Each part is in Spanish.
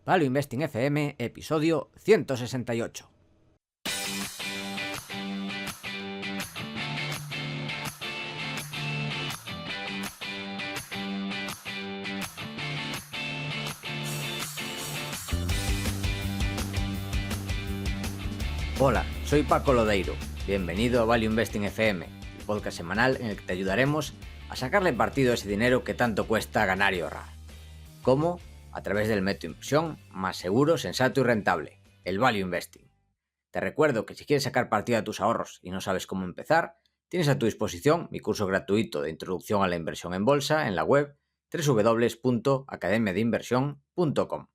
Value Investing FM, episodio 168. Hola, soy Paco Lodeiro. Bienvenido a Value Investing FM, el podcast semanal en el que te ayudaremos a sacarle partido a ese dinero que tanto cuesta ganar y ahorrar. ¿Cómo? A través del método de inversión más seguro, sensato y rentable, el Value Investing. Te recuerdo que si quieres sacar partido a tus ahorros y no sabes cómo empezar, tienes a tu disposición mi curso gratuito de introducción a la inversión en bolsa en la web www.academiadeinversión.com.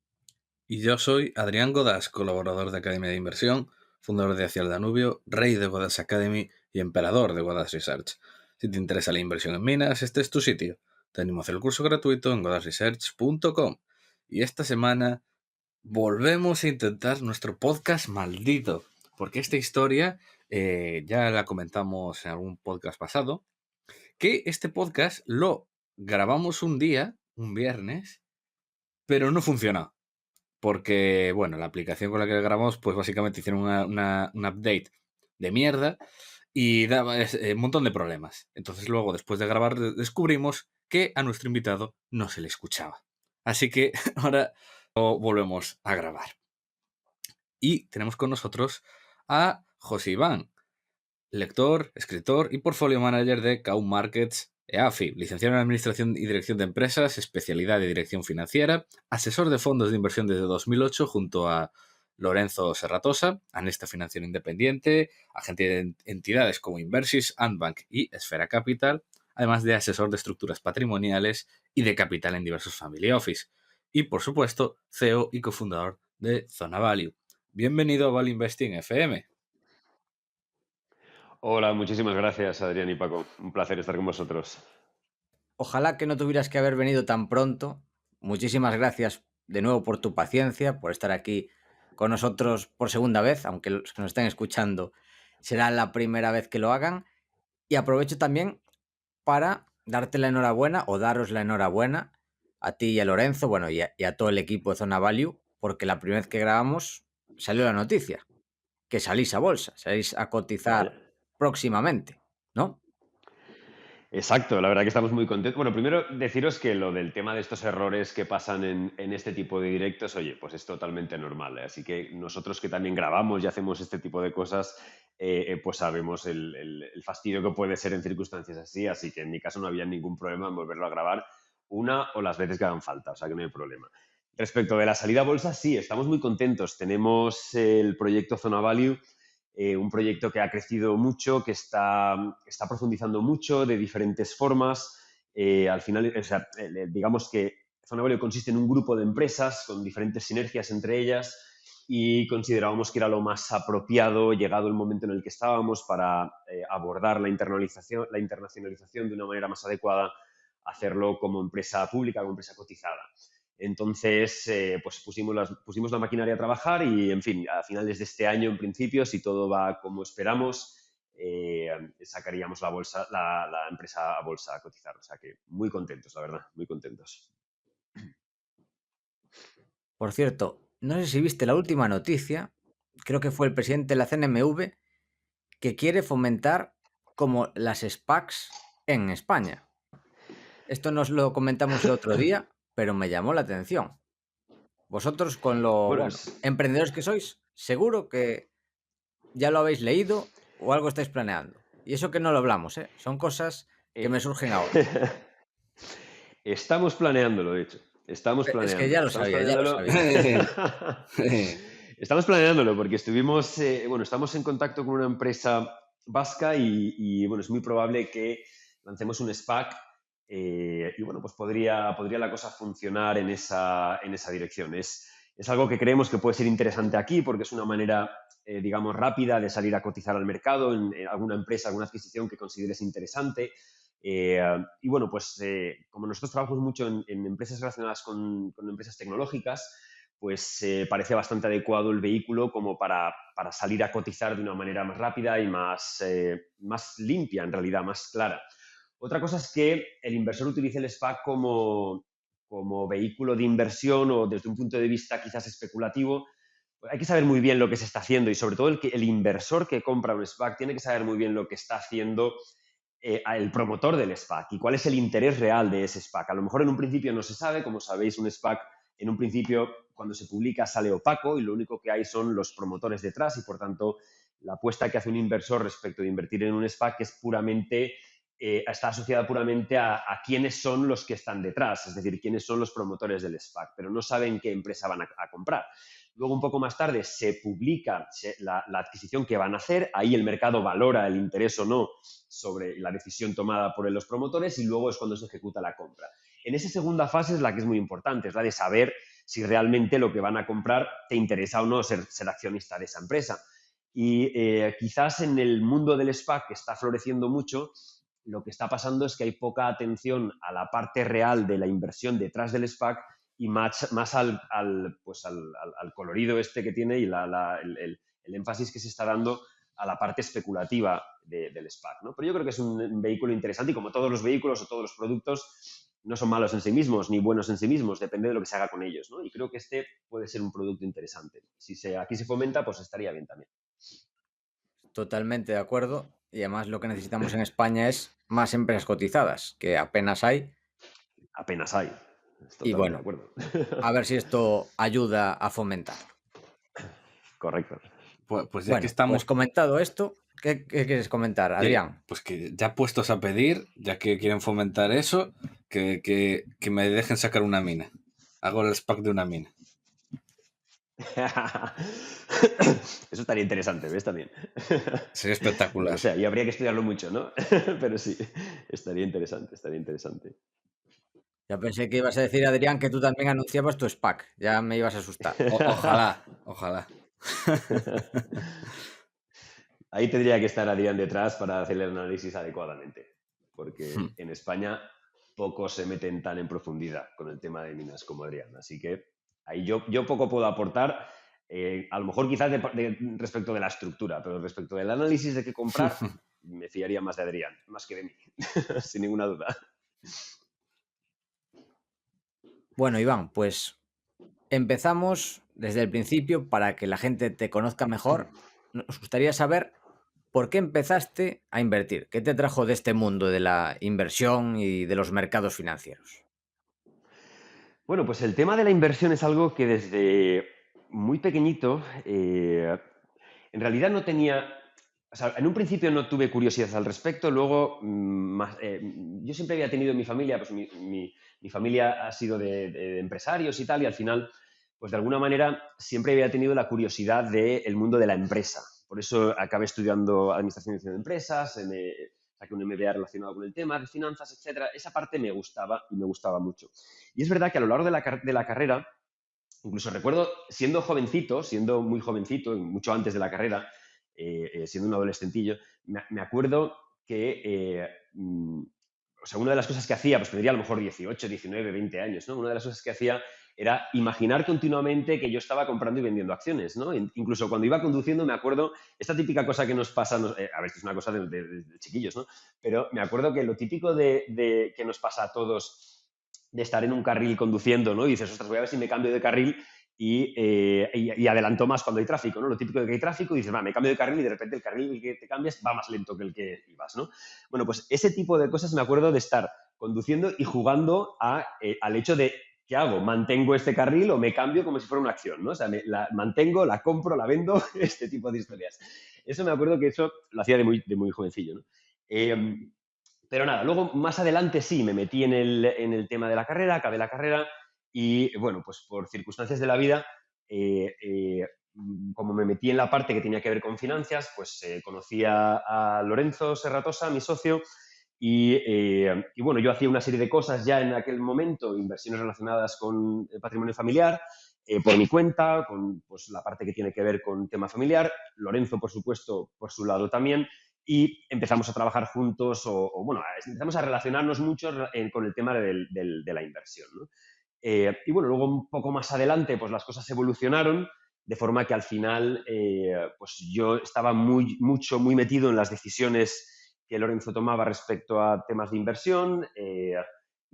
Y yo soy Adrián Godás, colaborador de Academia de Inversión, fundador de Hacia el Danubio, rey de Godás Academy y emperador de Godás Research. Si te interesa la inversión en minas, este es tu sitio. Te animo a hacer el curso gratuito en godasresearch.com. Y esta semana volvemos a intentar nuestro podcast maldito, porque esta historia ya la comentamos en algún podcast pasado, que este podcast lo grabamos un día, un viernes, pero no funcionó. Porque, bueno, la aplicación con la que grabamos, pues básicamente hicieron un update de mierda y daba un montón de problemas. Entonces luego, después de grabar, descubrimos que a nuestro invitado no se le escuchaba. Así que ahora volvemos a grabar. Y tenemos con nosotros a José Iván, lector, escritor y portfolio manager de Kaum Markets EAFI, licenciado en Administración y Dirección de Empresas, especialidad de Dirección Financiera, asesor de fondos de inversión desde 2008 junto a Lorenzo Serratosa, analista financiero independiente, agente de entidades como Inversis, Antbank y Esfera Capital, además de asesor de estructuras patrimoniales y de capital en diversos family office. Y, por supuesto, CEO y cofundador de Zona Value. Bienvenido a Value Investing FM. Hola, muchísimas gracias, Adrián y Paco. Un placer estar con vosotros. Ojalá que no tuvieras que haber venido tan pronto. Muchísimas gracias de nuevo por tu paciencia, por estar aquí con nosotros por segunda vez, aunque los que nos estén escuchando será la primera vez que lo hagan. Y aprovecho también para darte la enhorabuena o daros la enhorabuena a ti y a Lorenzo, bueno, y a todo el equipo de Zona Value, porque la primera vez que grabamos salió la noticia, que salís a bolsa, salís a cotizar Vaya. próximamente, ¿no? Exacto, la verdad que estamos muy contentos. Bueno, primero deciros que lo del tema de estos errores que pasan en este tipo de directos, oye, pues es totalmente normal, ¿eh? Así que nosotros que también grabamos y hacemos este tipo de cosas, pues sabemos el fastidio que puede ser en circunstancias así que en mi caso no había ningún problema en volverlo a grabar una o las veces que hagan falta, o sea que no hay problema. Respecto de la salida a bolsa, sí, estamos muy contentos. Tenemos el proyecto Zona Value, un proyecto que ha crecido mucho, que está profundizando mucho de diferentes formas. Al final, o sea, digamos que Zona Value consiste en un grupo de empresas con diferentes sinergias entre ellas y considerábamos que era lo más apropiado, llegado el momento en el que estábamos, para abordar la internacionalización de una manera más adecuada, hacerlo como empresa pública, como empresa cotizada. Entonces, pues pusimos la maquinaria a trabajar y, en fin, a finales de este año, en principio, si todo va como esperamos, sacaríamos la empresa a bolsa a cotizar. O sea que muy contentos, la verdad, muy contentos. Por cierto, no sé si viste la última noticia, creo que fue el presidente de la CNMV, que quiere fomentar como las SPACs en España. Esto nos lo comentamos el otro día, pero me llamó la atención. Vosotros con lo, Bueno, bueno, emprendedores que sois, seguro que ya lo habéis leído o algo estáis planeando. Y eso que no lo hablamos, ¿eh? Son cosas que me surgen ahora. estamos planeándolo, de hecho. Estamos Es que ya planeándolo. lo Estamos sabía, ya lo planeándolo. sabía. Estamos planeándolo porque estamos en contacto con una empresa vasca y, bueno, es muy probable que lancemos un SPAC y, bueno, pues podría la cosa funcionar en esa dirección. Es algo que creemos que puede ser interesante aquí porque es una manera, digamos, rápida de salir a cotizar al mercado en alguna empresa, alguna adquisición que consideres interesante. Y bueno, pues como nosotros trabajamos mucho en empresas relacionadas con empresas tecnológicas, pues parece bastante adecuado el vehículo como para salir a cotizar de una manera más rápida y más limpia, en realidad, más clara. Otra cosa es que el inversor utilice el SPAC como vehículo de inversión o desde un punto de vista quizás especulativo, pues hay que saber muy bien lo que se está haciendo y sobre todo el inversor que compra un SPAC tiene que saber muy bien lo que está haciendo el promotor del SPAC y cuál es el interés real de ese SPAC. A lo mejor en un principio no se sabe, como sabéis, un SPAC en un principio cuando se publica sale opaco y lo único que hay son los promotores detrás y por tanto la apuesta que hace un inversor respecto de invertir en un SPAC es puramente, está asociada puramente a quiénes son los que están detrás, es decir, quiénes son los promotores del SPAC, pero no saben qué empresa van a comprar. Luego, un poco más tarde, se publica la adquisición que van a hacer. Ahí el mercado valora el interés o no sobre la decisión tomada por los promotores y luego es cuando se ejecuta la compra. En esa segunda fase es la que es muy importante, es la de saber si realmente lo que van a comprar te interesa o no ser accionista de esa empresa. Y quizás en el mundo del SPAC, que está floreciendo mucho, lo que está pasando es que hay poca atención a la parte real de la inversión detrás del SPAC y más al colorido este que tiene y el énfasis que se está dando a la parte especulativa del SPAC, ¿no? Pero yo creo que es un vehículo interesante y como todos los vehículos o todos los productos no son malos en sí mismos ni buenos en sí mismos, depende de lo que se haga con ellos, ¿no? Y creo que este puede ser un producto interesante. Si aquí se fomenta, pues estaría bien también. Totalmente de acuerdo. Y además lo que necesitamos en España es más empresas cotizadas, que apenas hay. Apenas hay. Y Totalmente de bueno, acuerdo. a ver si esto ayuda a fomentarlo. Correcto. Pues ya que Bueno, estamos, pues comentado esto, ¿qué quieres comentar, Adrián? pues que ya puestos a pedir, ya que quieren fomentar eso, que me dejen sacar una mina. Hago el SPAC de una mina. Eso estaría interesante, ¿ves? También. Sería espectacular. O sea, y habría que estudiarlo mucho, ¿no? Pero sí, estaría interesante, estaría interesante. Ya pensé que ibas a decir, Adrián, que tú también anunciabas tu SPAC. Ya me ibas a asustar. Ojalá, ojalá. Ahí tendría que estar Adrián detrás para hacer el análisis adecuadamente, porque en España pocos se meten tan en profundidad con el tema de minas como Adrián. Así que ahí yo poco puedo aportar, a lo mejor quizás respecto de la estructura, pero respecto del análisis de qué comprar, me fiaría más de Adrián, más que de mí, sin ninguna duda. Bueno, Iván, pues empezamos desde el principio para que la gente te conozca mejor. Nos gustaría saber por qué empezaste a invertir. ¿Qué te trajo de este mundo de la inversión y de los mercados financieros? Bueno, pues el tema de la inversión es algo que desde muy pequeñito, en realidad no tenía, o sea, en un principio no tuve curiosidad al respecto, luego yo siempre había tenido en mi familia, pues mi familia ha sido de empresarios y tal, y al final, pues de alguna manera siempre había tenido la curiosidad del mundo de la empresa. Por eso acabé estudiando Administración de Empresas, saqué un MBA relacionado con el tema de finanzas, etcétera. Esa parte me gustaba y me gustaba mucho. Y es verdad que a lo largo de la carrera, incluso recuerdo siendo jovencito, siendo muy jovencito, mucho antes de la carrera, siendo un adolescentillo, me acuerdo que, o sea, una de las cosas que hacía, pues tendría a lo mejor 18, 19, 20 años, ¿no? Una de las cosas que hacía era imaginar continuamente que yo estaba comprando y vendiendo acciones, ¿no? Incluso cuando iba conduciendo me acuerdo, esta típica cosa que nos pasa, a ver, esto es una cosa de chiquillos, ¿no? Pero me acuerdo que lo típico de que nos pasa a todos de estar en un carril conduciendo, ¿no? Y dices, ostras, voy a ver si me cambio de carril y adelanto más cuando hay tráfico, ¿no? Lo típico de que hay tráfico y dices, va, me cambio de carril y de repente el carril el que te cambias va más lento que el que ibas, ¿no? Bueno, pues ese tipo de cosas me acuerdo de estar conduciendo y jugando al hecho de, ¿qué hago? ¿Mantengo este carril o me cambio como si fuera una acción, ¿no? O sea, la mantengo, la compro, la vendo, este tipo de historias. Eso me acuerdo que eso lo hacía de muy jovencillo, ¿no? Pero nada, luego más adelante sí, me metí en el tema de la carrera, acabé la carrera y bueno, pues por circunstancias de la vida, como me metí en la parte que tenía que ver con finanzas, pues conocí a Lorenzo Serratosa, mi socio, y bueno, yo hacía una serie de cosas ya en aquel momento, inversiones relacionadas con el patrimonio familiar, por mi cuenta, con pues, la parte que tiene que ver con tema familiar, Lorenzo, por supuesto, por su lado también, y empezamos a trabajar juntos bueno, empezamos a relacionarnos mucho con el tema de la inversión, ¿no? Y bueno, luego un poco más adelante, pues las cosas evolucionaron de forma que al final, pues yo estaba muy metido en las decisiones que Lorenzo tomaba respecto a temas de inversión.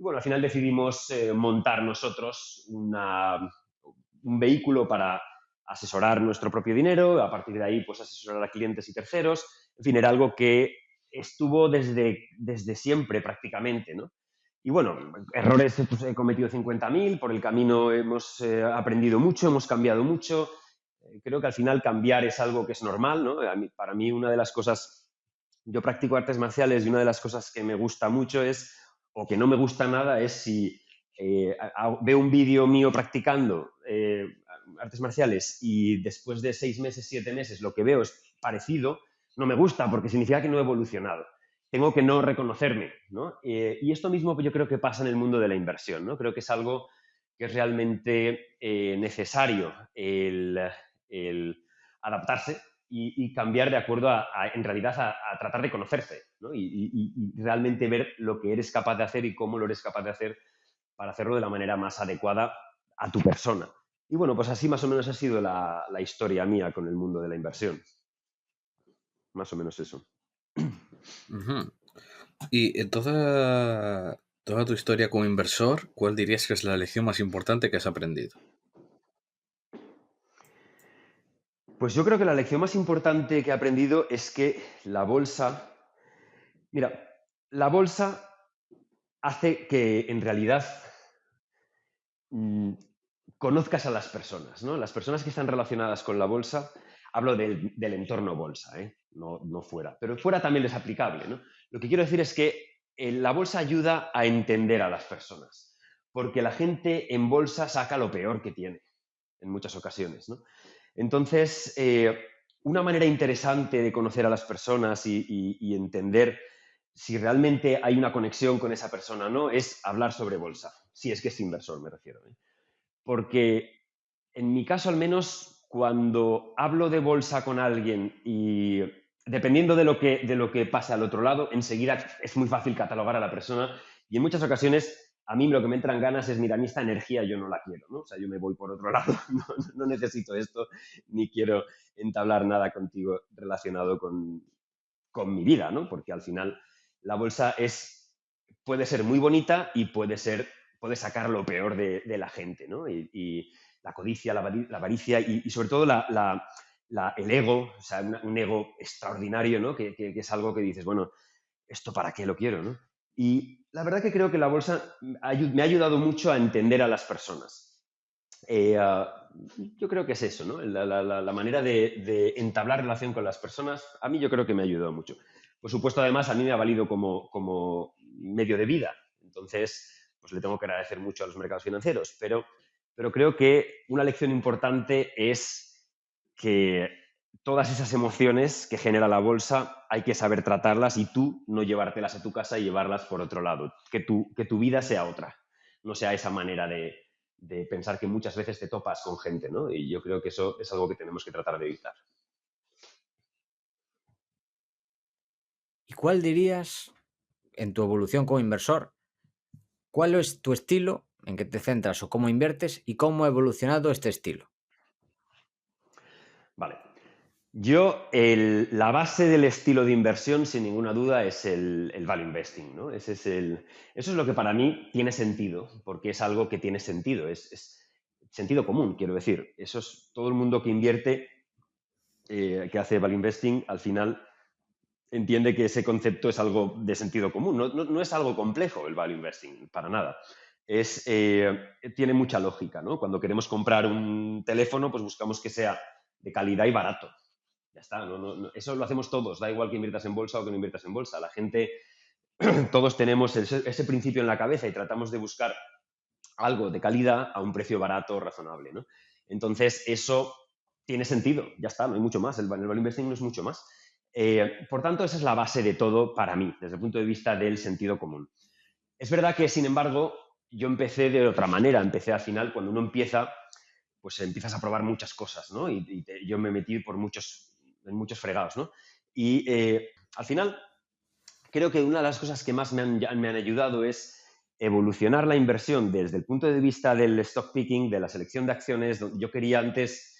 Y bueno, al final decidimos montar nosotros un vehículo para asesorar nuestro propio dinero, a partir de ahí pues asesorar a clientes y terceros. En fin, era algo que estuvo desde siempre prácticamente, ¿no? Y bueno, errores pues, he cometido 50.000, por el camino hemos aprendido mucho, hemos cambiado mucho. Creo que al final cambiar es algo que es normal, ¿no? Para mí una de las cosas, yo practico artes marciales y una de las cosas que me gusta mucho es, o que no me gusta nada, es si veo un vídeo mío practicando artes marciales y después de 6 meses, 7 meses, lo que veo es parecido, no me gusta porque significa que no he evolucionado. Tengo que no reconocerme, ¿no? Y esto mismo yo creo que pasa en el mundo de la inversión, ¿no? Creo que es algo que es realmente necesario el adaptarse y cambiar de acuerdo en realidad a tratar de conocerse, ¿no? Y realmente ver lo que eres capaz de hacer y cómo lo eres capaz de hacer para hacerlo de la manera más adecuada a tu persona. Y bueno, pues así más o menos ha sido la historia mía con el mundo de la inversión. Más o menos eso. Ujú. Y en toda tu historia como inversor, ¿cuál dirías que es la lección más importante que has aprendido? Pues yo creo que la lección más importante que he aprendido es que la bolsa, mira, la bolsa hace que en realidad mm, conozcas a las personas, ¿no? Las personas que están relacionadas con la bolsa, hablo del entorno bolsa, ¿eh? No fuera, pero fuera también es aplicable, ¿no? Lo que quiero decir es que la bolsa ayuda a entender a las personas, porque la gente en bolsa saca lo peor que tiene en muchas ocasiones, ¿no? Entonces, una manera interesante de conocer a las personas y entender si realmente hay una conexión con esa persona o no es hablar sobre bolsa, si es que es inversor, me refiero, ¿eh? Porque en mi caso al menos, cuando hablo de bolsa con alguien y dependiendo de lo que pasa al otro lado, enseguida es muy fácil catalogar a la persona y en muchas ocasiones a mí lo que me entran ganas es, mira, a mí esta energía yo no la quiero, ¿no? O sea, yo me voy por otro lado, no necesito esto, ni quiero entablar nada contigo relacionado con mi vida, ¿no? Porque al final la bolsa puede ser muy bonita y puede sacar lo peor de la gente, ¿no? Y la codicia, la avaricia y sobre todo el ego, o sea, un ego extraordinario, ¿no? Que es algo que dices, bueno, ¿esto para qué lo quiero, no? Y la verdad que creo que la bolsa me ha ayudado mucho a entender a las personas. Yo creo que es eso, ¿no? La manera de entablar relación con las personas, a mí yo creo que me ha ayudado mucho. Por supuesto, además, a mí me ha valido como medio de vida. Entonces, pues le tengo que agradecer mucho a los mercados financieros. Pero creo que una lección importante es que todas esas emociones que genera la bolsa hay que saber tratarlas y tú no llevártelas a tu casa y llevarlas por otro lado. Que tu vida sea otra, no sea esa manera de pensar que muchas veces te topas con gente, ¿no? Y yo creo que eso es algo que tenemos que tratar de evitar. ¿Y cuál dirías, en tu evolución como inversor, cuál es tu estilo, en qué te centras o cómo inviertes y cómo ha evolucionado este estilo? Vale. La base del estilo de inversión, sin ninguna duda, es el value investing, ¿no? Eso es lo que para mí tiene sentido, porque es algo que tiene sentido, es sentido común, quiero decir. Eso es todo el mundo que invierte, que hace value investing, al final entiende que ese concepto es algo de sentido común. No es algo complejo el value investing, para nada. Tiene mucha lógica, ¿no? Cuando queremos comprar un teléfono, pues buscamos que sea de calidad y barato. Ya está, eso lo hacemos todos, da igual que inviertas en bolsa o que no inviertas en bolsa. La gente, todos tenemos ese principio en la cabeza y tratamos de buscar algo de calidad a un precio barato, razonable, ¿no? Entonces, eso tiene sentido, ya está, no hay mucho más. El value investing no es mucho más. Por tanto, esa es la base de todo para mí, desde el punto de vista del sentido común. Es verdad que, sin embargo, yo empecé de otra manera. Empecé al final, cuando uno empieza, pues empiezas a probar muchas cosas, ¿no? Yo me metí en muchos fregados, ¿no? Y al final, creo que una de las cosas que más me han ayudado es evolucionar la inversión desde el punto de vista del stock picking, de la selección de acciones. Donde yo quería antes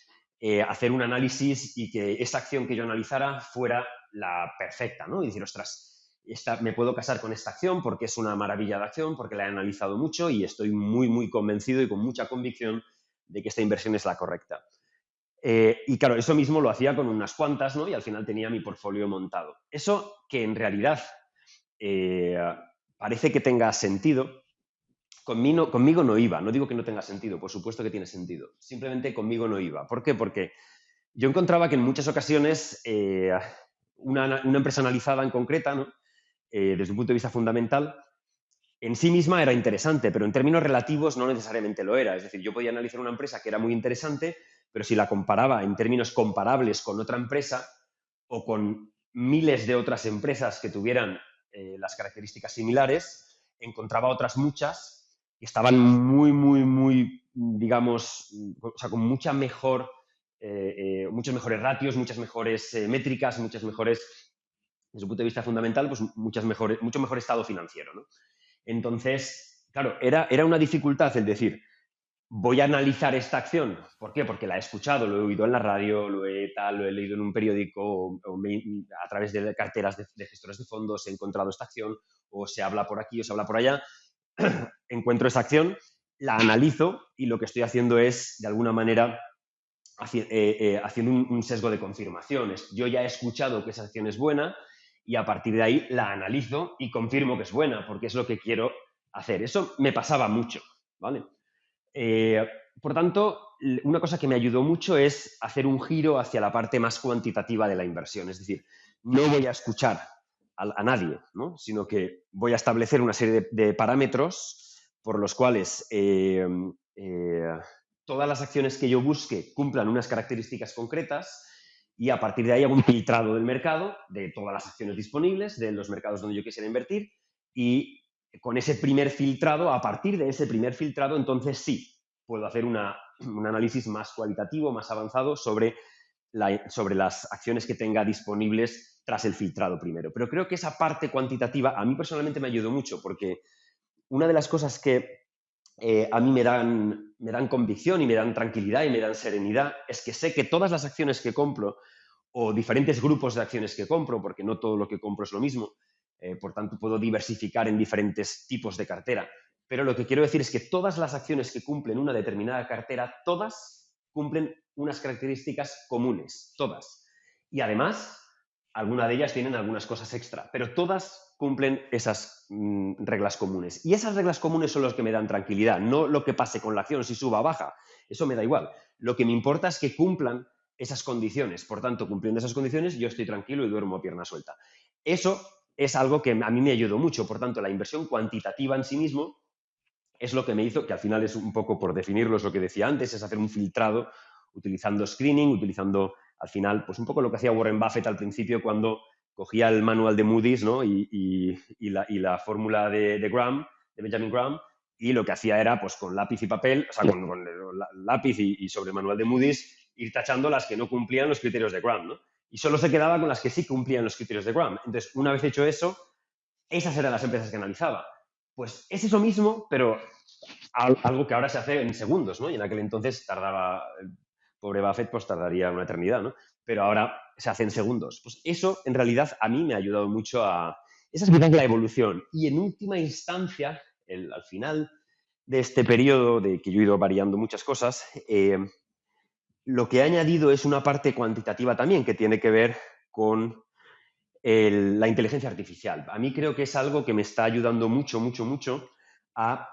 hacer un análisis y que esa acción que yo analizara fuera la perfecta, ¿no? Y decir, ostras, me puedo casar con esta acción porque es una maravilla de acción, porque la he analizado mucho y estoy muy, muy convencido y con mucha convicción de que esta inversión es la correcta. Y claro, eso mismo lo hacía con unas cuantas, ¿no? Y al final tenía mi portfolio montado. Eso que en realidad parece que tenga sentido, conmigo no iba. No digo que no tenga sentido, por supuesto que tiene sentido. Simplemente conmigo no iba. ¿Por qué? Porque yo encontraba que en muchas ocasiones una empresa analizada en concreta, ¿no? Desde un punto de vista fundamental, en sí misma era interesante, pero en términos relativos no necesariamente lo era. Es decir, yo podía analizar una empresa que era muy interesante, pero si la comparaba en términos comparables con otra empresa o con miles de otras empresas que tuvieran las características similares, encontraba otras muchas que estaban muy, muy, muy, digamos, o sea, con mucha mejor, muchos mejores ratios, muchas mejores métricas, muchas mejores, desde un punto de vista fundamental, pues mucho mejor estado financiero, ¿no? Entonces, claro, era una dificultad el decir, voy a analizar esta acción. ¿Por qué? Porque la he escuchado, lo he oído en la radio, lo he leído en un periódico, a través de carteras de gestores de fondos, he encontrado esta acción, o se habla por aquí, o se habla por allá. Encuentro esa acción, la analizo y lo que estoy haciendo es, de alguna manera, haciendo un sesgo de confirmaciones. Yo ya he escuchado que esa acción es buena y a partir de ahí la analizo y confirmo que es buena, porque es lo que quiero hacer. Eso me pasaba mucho, ¿vale? Por tanto, una cosa que me ayudó mucho es hacer un giro hacia la parte más cuantitativa de la inversión. Es decir, no voy a escuchar a nadie, ¿no? Sino que voy a establecer una serie de parámetros por los cuales todas las acciones que yo busque cumplan unas características concretas y a partir de ahí hago un filtrado del mercado, de todas las acciones disponibles, de los mercados donde yo quisiera invertir y con ese primer filtrado, a partir de ese primer filtrado, entonces sí, puedo hacer un análisis más cualitativo, más avanzado sobre las acciones que tenga disponibles tras el filtrado primero. Pero creo que esa parte cuantitativa a mí personalmente me ayudó mucho porque una de las cosas que a mí me dan convicción y me dan tranquilidad y me dan serenidad es que sé que todas las acciones que compro o diferentes grupos de acciones que compro, porque no todo lo que compro es lo mismo, por tanto puedo diversificar en diferentes tipos de cartera. Pero lo que quiero decir es que todas las acciones que cumplen una determinada cartera, todas cumplen unas características comunes, todas. Y además, algunas de ellas tienen algunas cosas extra, pero todas cumplen esas reglas comunes. Y esas reglas comunes son las que me dan tranquilidad, no lo que pase con la acción, si suba o baja. Eso me da igual. Lo que me importa es que cumplan esas condiciones. Por tanto, cumpliendo esas condiciones, yo estoy tranquilo y duermo a pierna suelta. Eso es algo que a mí me ayudó mucho. Por tanto, la inversión cuantitativa en sí mismo es lo que me hizo, que al final es un poco, por definirlo, es lo que decía antes, es hacer un filtrado utilizando screening, utilizando al final, pues un poco lo que hacía Warren Buffett al principio cuando cogía el manual de Moody's, ¿no? y la fórmula de Graham, de Benjamin Graham, y lo que hacía era, pues con lápiz y papel, o sea, con lápiz y sobre el manual de Moody's, ir tachando las que no cumplían los criterios de Graham, ¿no? Y solo se quedaba con las que sí cumplían los criterios de Graham. Entonces, una vez hecho eso, esas eran las empresas que analizaba. Pues es eso mismo, pero algo que ahora se hace en segundos, ¿no? Y en aquel entonces tardaba, el pobre Buffett pues tardaría una eternidad, ¿no? Pero ahora se hace en segundos. Pues eso, en realidad, a mí me ha ayudado mucho a... Esa es quizás la evolución. Y en última instancia, al final de este periodo de que yo he ido variando muchas cosas, lo que he añadido es una parte cuantitativa también que tiene que ver con la inteligencia artificial. A mí creo que es algo que me está ayudando mucho, mucho, mucho a,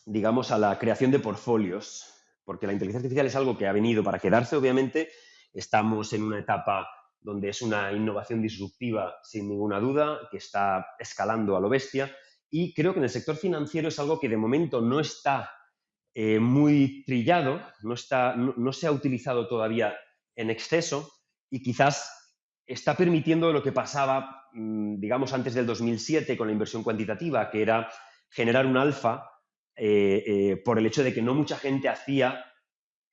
digamos, a la creación de portfolios, porque la inteligencia artificial es algo que ha venido para quedarse, obviamente. Estamos en una etapa donde es una innovación disruptiva, sin ninguna duda, que está escalando a lo bestia, y creo que en el sector financiero es algo que de momento no está muy trillado, no se ha utilizado todavía en exceso y quizás está permitiendo lo que pasaba, digamos, antes del 2007 con la inversión cuantitativa, que era generar un alfa por el hecho de que no mucha gente hacía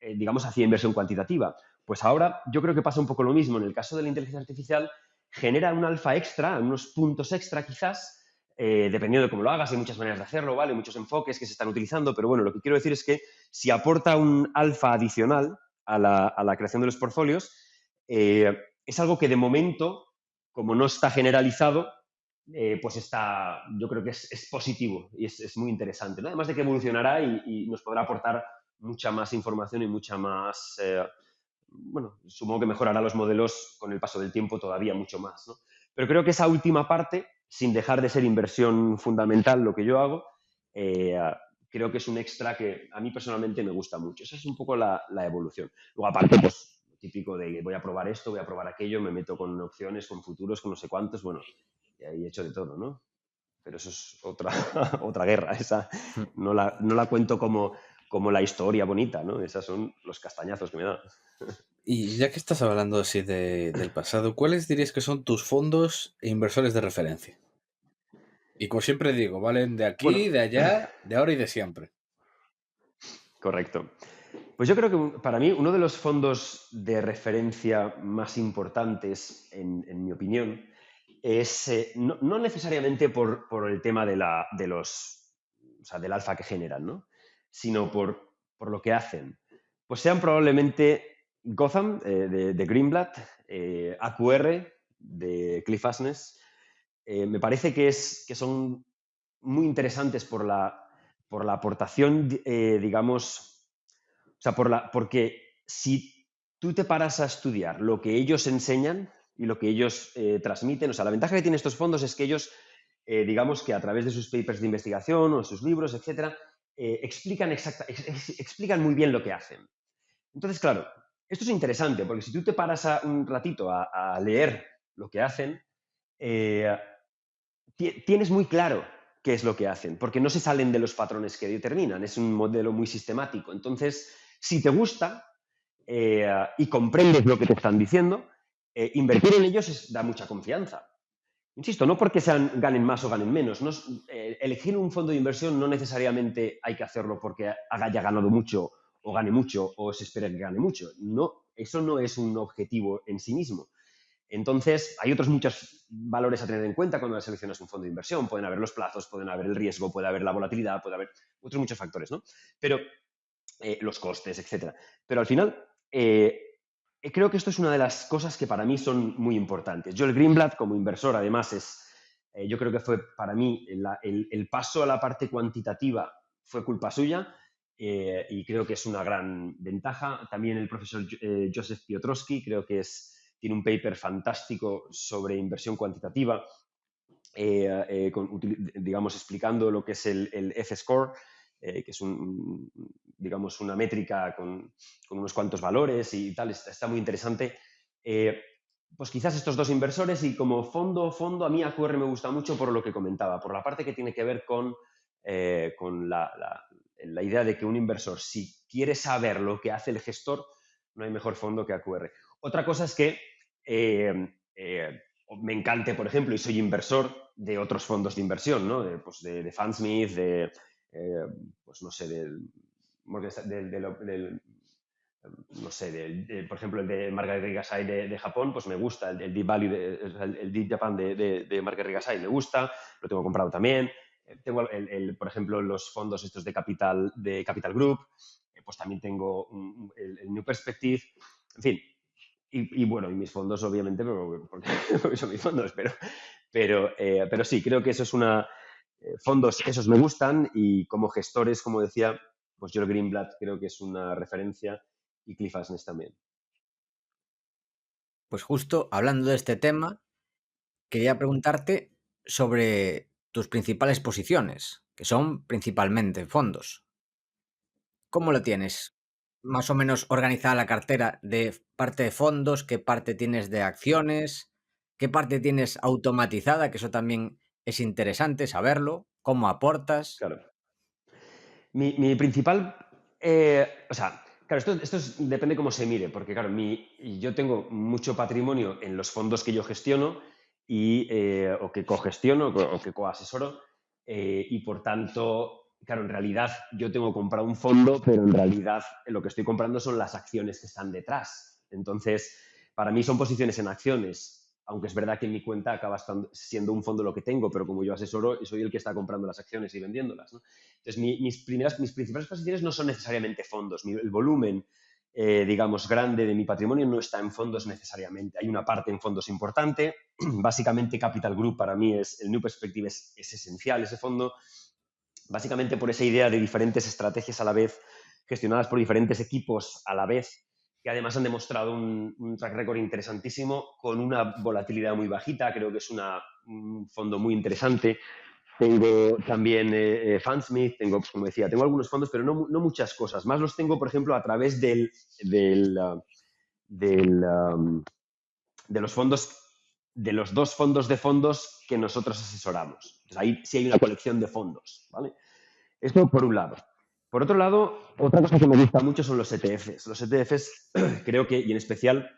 inversión cuantitativa. Pues ahora yo creo que pasa un poco lo mismo. En el caso de la inteligencia artificial, genera un alfa extra, unos puntos extra quizás, dependiendo de cómo lo hagas, hay muchas maneras de hacerlo, ¿vale? Muchos enfoques que se están utilizando, pero bueno, lo que quiero decir es que si aporta un alfa adicional a la creación de los portfolios, es algo que de momento como no está generalizado, pues yo creo que es positivo y es muy interesante, ¿no? Además de que evolucionará y nos podrá aportar mucha más información y mucha más, bueno, supongo que mejorará los modelos con el paso del tiempo todavía mucho más, ¿no? Pero creo que esa última parte, sin dejar de ser inversión fundamental lo que yo hago, eh, creo que es un extra que a mí personalmente me gusta mucho. Esa es un poco la evolución. Luego, aparte, pues, lo típico de voy a probar esto, voy a probar aquello, me meto con opciones, con futuros, con no sé cuántos, bueno, y ahí he hecho de todo, ¿no? Pero eso es otra, otra guerra. Esa no la cuento como la historia bonita, ¿no? Esas son los castañazos que me dan. Y ya que estás hablando así del pasado, ¿cuáles dirías que son tus fondos e inversores de referencia? Y como siempre digo, valen de Bueno, aquí, de allá, de ahora y de siempre. correcto. Pues yo creo que para mí uno de los fondos de referencia más importantes, en mi opinión, es no necesariamente por el tema o sea, del alfa que generan, ¿no? Sino por lo que hacen. Pues sean probablemente Gotham de Greenblatt, AQR de Cliff Asness. Me parece que son muy interesantes por la aportación, digamos, o sea, porque si tú te paras a estudiar lo que ellos enseñan y lo que ellos transmiten, o sea, la ventaja que tienen estos fondos es que ellos, digamos que a través de sus papers de investigación o sus libros, etcétera, explican muy bien lo que hacen. Entonces, claro, esto es interesante porque si tú te paras un ratito a leer lo que hacen, eh, tienes muy claro qué es lo que hacen, porque no se salen de los patrones que determinan, es un modelo muy sistemático. Entonces, si te gusta y comprendes lo que te están diciendo, invertir en ellos da mucha confianza. Insisto, no porque ganen más o ganen menos. No elegir un fondo de inversión no necesariamente hay que hacerlo porque haya ganado mucho o gane mucho o se espera que gane mucho. No, eso no es un objetivo en sí mismo. Entonces, hay otros muchos valores a tener en cuenta cuando seleccionas un fondo de inversión. Pueden haber los plazos, pueden haber el riesgo, puede haber la volatilidad, puede haber otros muchos factores, ¿no? Pero los costes, etcétera. Pero al final, creo que esto es una de las cosas que para mí son muy importantes. Joel Greenblatt, como inversor, además, yo creo que fue para mí el paso a la parte cuantitativa fue culpa suya y creo que es una gran ventaja. También el profesor Joseph Piotrowski, creo que tiene un paper fantástico sobre inversión cuantitativa, digamos, explicando lo que es el F-score, que es digamos, una métrica con unos cuantos valores y tal, está muy interesante. Pues quizás estos dos inversores y como fondo, a mí AQR me gusta mucho por lo que comentaba, por la parte que tiene que ver con la idea de que un inversor, si quiere saber lo que hace el gestor, no hay mejor fondo que AQR. Otra cosa es que me encante, por ejemplo, y soy inversor de otros fondos de inversión, ¿no? De Fansmith, pues no sé, no sé, por ejemplo, el de Margaret Rigasai de Japón, pues me gusta, el Deep Value, el Deep Japan de Margaret Rigasai me gusta, lo tengo comprado también. Tengo, por ejemplo, los fondos estos de Capital Group, pues también tengo el New Perspective, en fin. Y bueno, y mis fondos, obviamente, porque son mis fondos, pero sí, creo que eso es fondos, esos me gustan y como gestores, como decía, pues Joel Greenblatt creo que es una referencia y Cliff Asness también. Pues justo hablando de este tema, quería preguntarte sobre tus principales posiciones, que son principalmente fondos. ¿Cómo lo tienes? Más o menos organizada la cartera de parte de fondos, qué parte tienes de acciones, qué parte tienes automatizada, que eso también es interesante saberlo, cómo aportas. Claro. Mi principal, o sea, claro, esto depende cómo se mire, porque claro, yo tengo mucho patrimonio en los fondos que yo gestiono o que cogestiono o que coasesoro, y por tanto, claro, en realidad yo tengo comprado un fondo, pero en realidad lo que estoy comprando son las acciones que están detrás. Entonces, para mí son posiciones en acciones, aunque es verdad que en mi cuenta acaba siendo un fondo lo que tengo, pero como yo asesoro, soy el que está comprando las acciones y vendiéndolas, ¿no? Entonces, mis principales posiciones no son necesariamente fondos. El volumen digamos, grande de mi patrimonio no está en fondos necesariamente. Hay una parte en fondos importante. Básicamente, Capital Group para mí el New Perspective es esencial, ese fondo, básicamente por esa idea de diferentes estrategias a la vez, gestionadas por diferentes equipos a la vez, que además han demostrado un track record interesantísimo con una volatilidad muy bajita. Creo que es un fondo muy interesante. Tengo también Fundsmith, tengo, como decía, tengo algunos fondos, pero no muchas cosas. Más los tengo, por ejemplo, a través de los fondos, de los 2 fondos de fondos que nosotros asesoramos. Entonces, ahí sí hay una colección de fondos, ¿vale? Esto por un lado. Por otro lado, otra cosa que me gusta mucho son los ETFs. Los ETFs, creo que, y en especial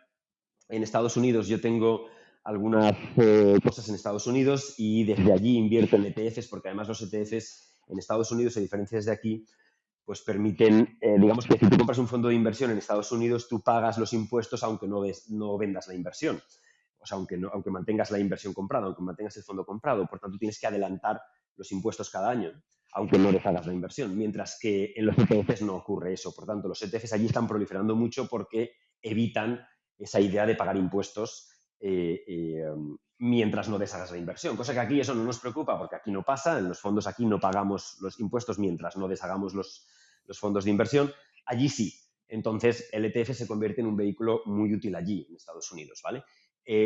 en Estados Unidos, yo tengo algunas cosas en Estados Unidos y desde allí invierto en ETFs, porque además los ETFs en Estados Unidos, a diferencia de aquí, pues permiten, digamos que si tú compras un fondo de inversión en Estados Unidos, tú pagas los impuestos aunque no vendas la inversión. O sea, aunque mantengas la inversión comprada, aunque mantengas el fondo comprado. Por tanto, tienes que adelantar los impuestos cada año, aunque no deshagas la inversión. Mientras que en los ETFs no ocurre eso. Por tanto, los ETFs allí están proliferando mucho porque evitan esa idea de pagar impuestos mientras no deshagas la inversión. Cosa que aquí eso no nos preocupa porque aquí no pasa. En los fondos aquí no pagamos los impuestos mientras no deshagamos los fondos de inversión. Allí sí. Entonces, el ETF se convierte en un vehículo muy útil allí, en Estados Unidos, ¿vale?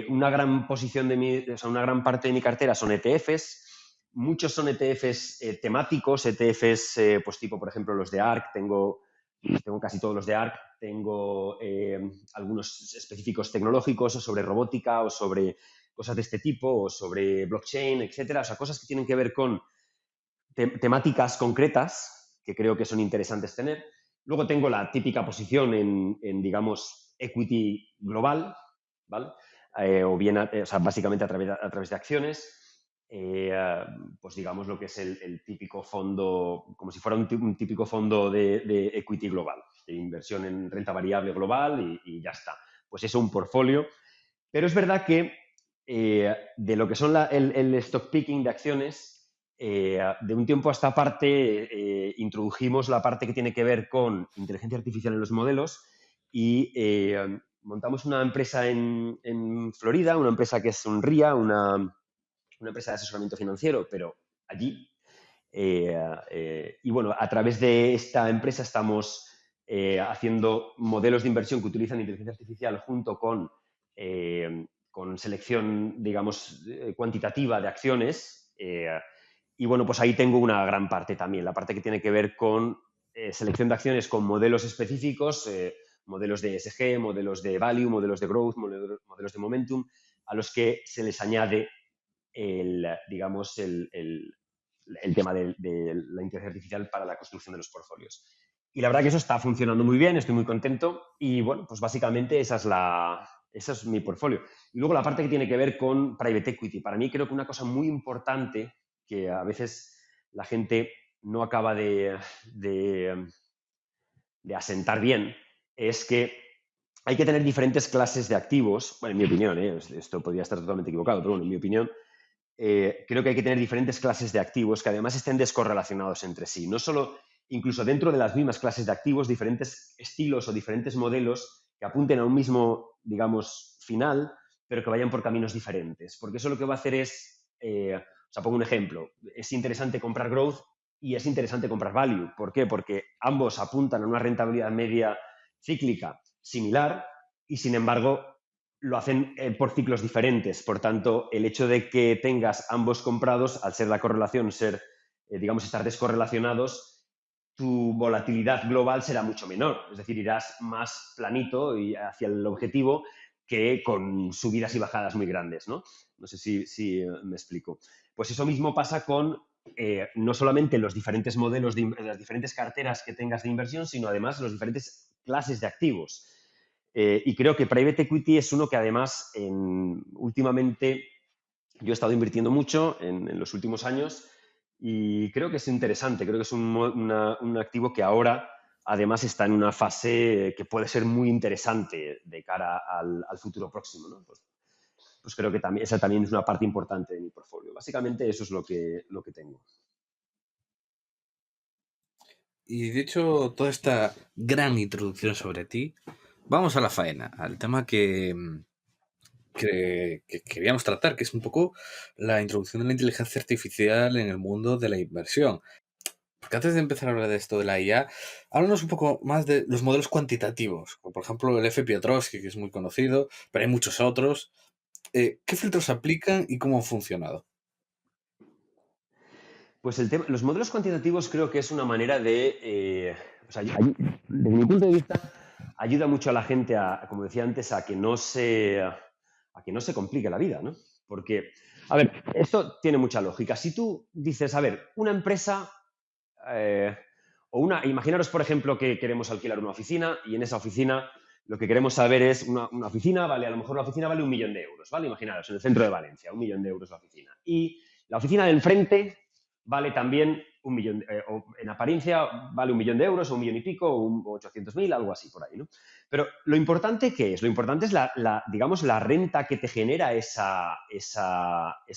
Una gran posición una gran parte de mi cartera son ETFs. Muchos son ETFs temáticos, ETFs, pues tipo, por ejemplo, los de ARK. Tengo casi todos los de ARK. Tengo algunos específicos tecnológicos o sobre robótica o sobre cosas de este tipo o sobre blockchain, etcétera. O sea, cosas que tienen que ver con temáticas concretas que creo que son interesantes tener. Luego tengo la típica posición en digamos, equity global, ¿vale? O bien, o sea, básicamente a través de acciones. Pues digamos lo que es el típico fondo, como si fuera un típico fondo de equity global, de inversión en renta variable global y ya está. Pues eso, un portfolio. Pero es verdad que de lo que son el stock picking de acciones, de un tiempo a esta parte introdujimos la parte que tiene que ver con inteligencia artificial en los modelos y montamos una empresa en Florida, una empresa que es un RIA, una empresa de asesoramiento financiero, pero allí. Y bueno, a través de esta empresa estamos haciendo modelos de inversión que utilizan inteligencia artificial junto con selección, digamos, cuantitativa de acciones. Y bueno, pues ahí tengo una gran parte también, la parte que tiene que ver con selección de acciones con modelos específicos, modelos de ESG, modelos de value, modelos de growth, modelos de momentum, a los que se les añade digamos, el tema de la inteligencia artificial para la construcción de los portfolios. Y la verdad que eso está funcionando muy bien, estoy muy contento y bueno, pues básicamente esa es mi portfolio. Y luego la parte que tiene que ver con private equity. Para mí creo que una cosa muy importante que a veces la gente no acaba de asentar bien es que hay que tener diferentes clases de activos. Bueno, en mi opinión, esto podría estar totalmente equivocado, pero bueno, en mi opinión, creo que hay que tener diferentes clases de activos que además estén descorrelacionados entre sí. No solo, incluso dentro de las mismas clases de activos, diferentes estilos o diferentes modelos que apunten a un mismo, digamos, final, pero que vayan por caminos diferentes. Porque eso lo que va a hacer es, o sea, pongo un ejemplo, es interesante comprar growth y es interesante comprar value. ¿Por qué? Porque ambos apuntan a una rentabilidad media cíclica similar y, sin embargo, lo hacen por ciclos diferentes. Por tanto, el hecho de que tengas ambos comprados, al ser la correlación, digamos, estar descorrelacionados, tu volatilidad global será mucho menor. Es decir, irás más planito y hacia el objetivo que con subidas y bajadas muy grandes, ¿no? No sé si me explico. Pues eso mismo pasa con no solamente los diferentes modelos, las diferentes carteras que tengas de inversión, sino además las diferentes clases de activos. Y creo que private equity es uno que además últimamente yo he estado invirtiendo mucho en los últimos años y creo que es interesante, creo que es un activo que ahora además está en una fase que puede ser muy interesante de cara al futuro próximo, ¿no? Pues creo que esa también es una parte importante de mi portfolio. Básicamente eso es lo que tengo. Y dicho toda esta gran introducción sobre ti, vamos a la faena, al tema que queríamos tratar, que es un poco la introducción de la inteligencia artificial en el mundo de la inversión. Porque antes de empezar a hablar de esto de la IA, háblanos un poco más de los modelos cuantitativos, como por ejemplo el F. Piotrowski, que es muy conocido, pero hay muchos otros. ¿Qué filtros aplican y cómo han funcionado? Pues los modelos cuantitativos creo que es una manera de, o sea, desde mi punto de vista, ayuda mucho a la gente como decía antes, a que no se complique la vida, ¿no? Porque, a ver, esto tiene mucha lógica. Si tú dices, a ver, una empresa eh, imaginaros, por ejemplo, que queremos alquilar una oficina y en esa oficina lo que queremos saber es una oficina, vale, a lo mejor la oficina vale 1.000.000 de euros, ¿vale? Imaginaros, en el centro de Valencia, 1.000.000 de euros la oficina. Y la oficina del frente vale también 1.000.000, o en apariencia vale 1.000.000 de euros, o 1.000.000 y pico, o 800.000, algo así por ahí, ¿no? Pero lo importante, ¿qué es? Lo importante es digamos, la renta que te genera esa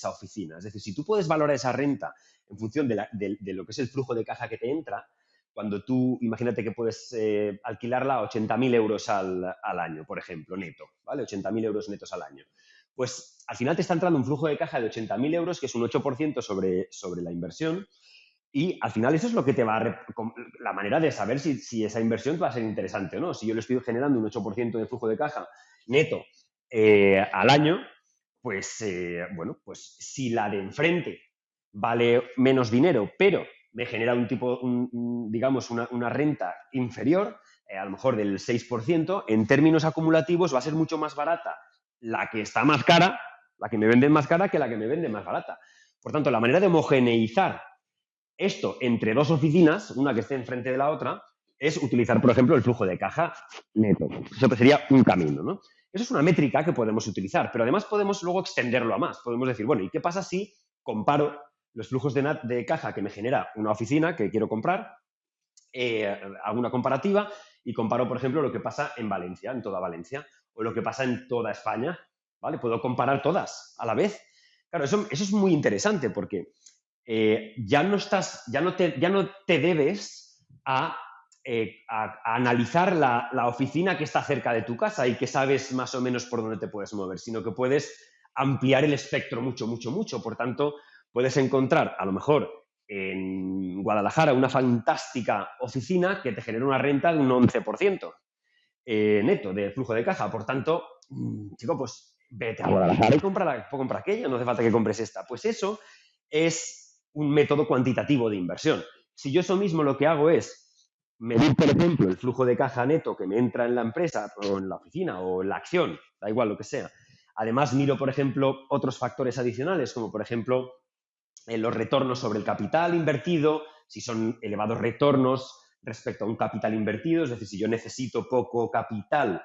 oficina. Es decir, si tú puedes valorar esa renta en función de lo que es el flujo de caja que te entra, cuando tú, imagínate que puedes alquilarla a 80.000 euros al año, por ejemplo, neto, ¿vale? 80.000 euros netos al año. Pues al final te está entrando un flujo de caja de 80.000 euros, que es un 8% sobre la inversión, y al final eso es lo que te va la manera de saber si esa inversión va a ser interesante o no. Si yo le estoy generando un 8% de flujo de caja neto al año, pues bueno, pues si la de enfrente vale menos dinero, pero me genera digamos, una renta inferior, a lo mejor del 6%, en términos acumulativos va a ser mucho más barata la que está más cara, la que me venden más cara, que la que me vende más barata. Por tanto, la manera de homogeneizar esto entre dos oficinas, una que esté enfrente de la otra, es utilizar, por ejemplo, el flujo de caja neto. Eso sería un camino, ¿no? Eso es una métrica que podemos utilizar, pero además podemos luego extenderlo a más. Podemos decir, bueno, ¿y qué pasa si comparo los flujos de caja que me genera una oficina que quiero comprar, hago una comparativa y comparo, por ejemplo, lo que pasa en Valencia, en toda Valencia, o lo que pasa en toda España, ¿vale? Puedo comparar todas a la vez. Claro, eso es muy interesante porque ya no te debes a analizar la oficina que está cerca de tu casa y que sabes más o menos por dónde te puedes mover, sino que puedes ampliar el espectro mucho, mucho, mucho. Por tanto, puedes encontrar, a lo mejor, en Guadalajara una fantástica oficina que te genera una renta de un 11% neto de flujo de caja. Por tanto, chico, pues vete a Guadalajara y compra aquella, no hace falta que compres esta. Pues eso es un método cuantitativo de inversión. Si yo eso mismo lo que hago es medir, por ejemplo, el flujo de caja neto que me entra en la empresa o en la oficina o en la acción, da igual lo que sea. Además, miro, por ejemplo, otros factores adicionales, como por ejemplo los retornos sobre el capital invertido, si son elevados retornos respecto a un capital invertido, es decir, si yo necesito poco capital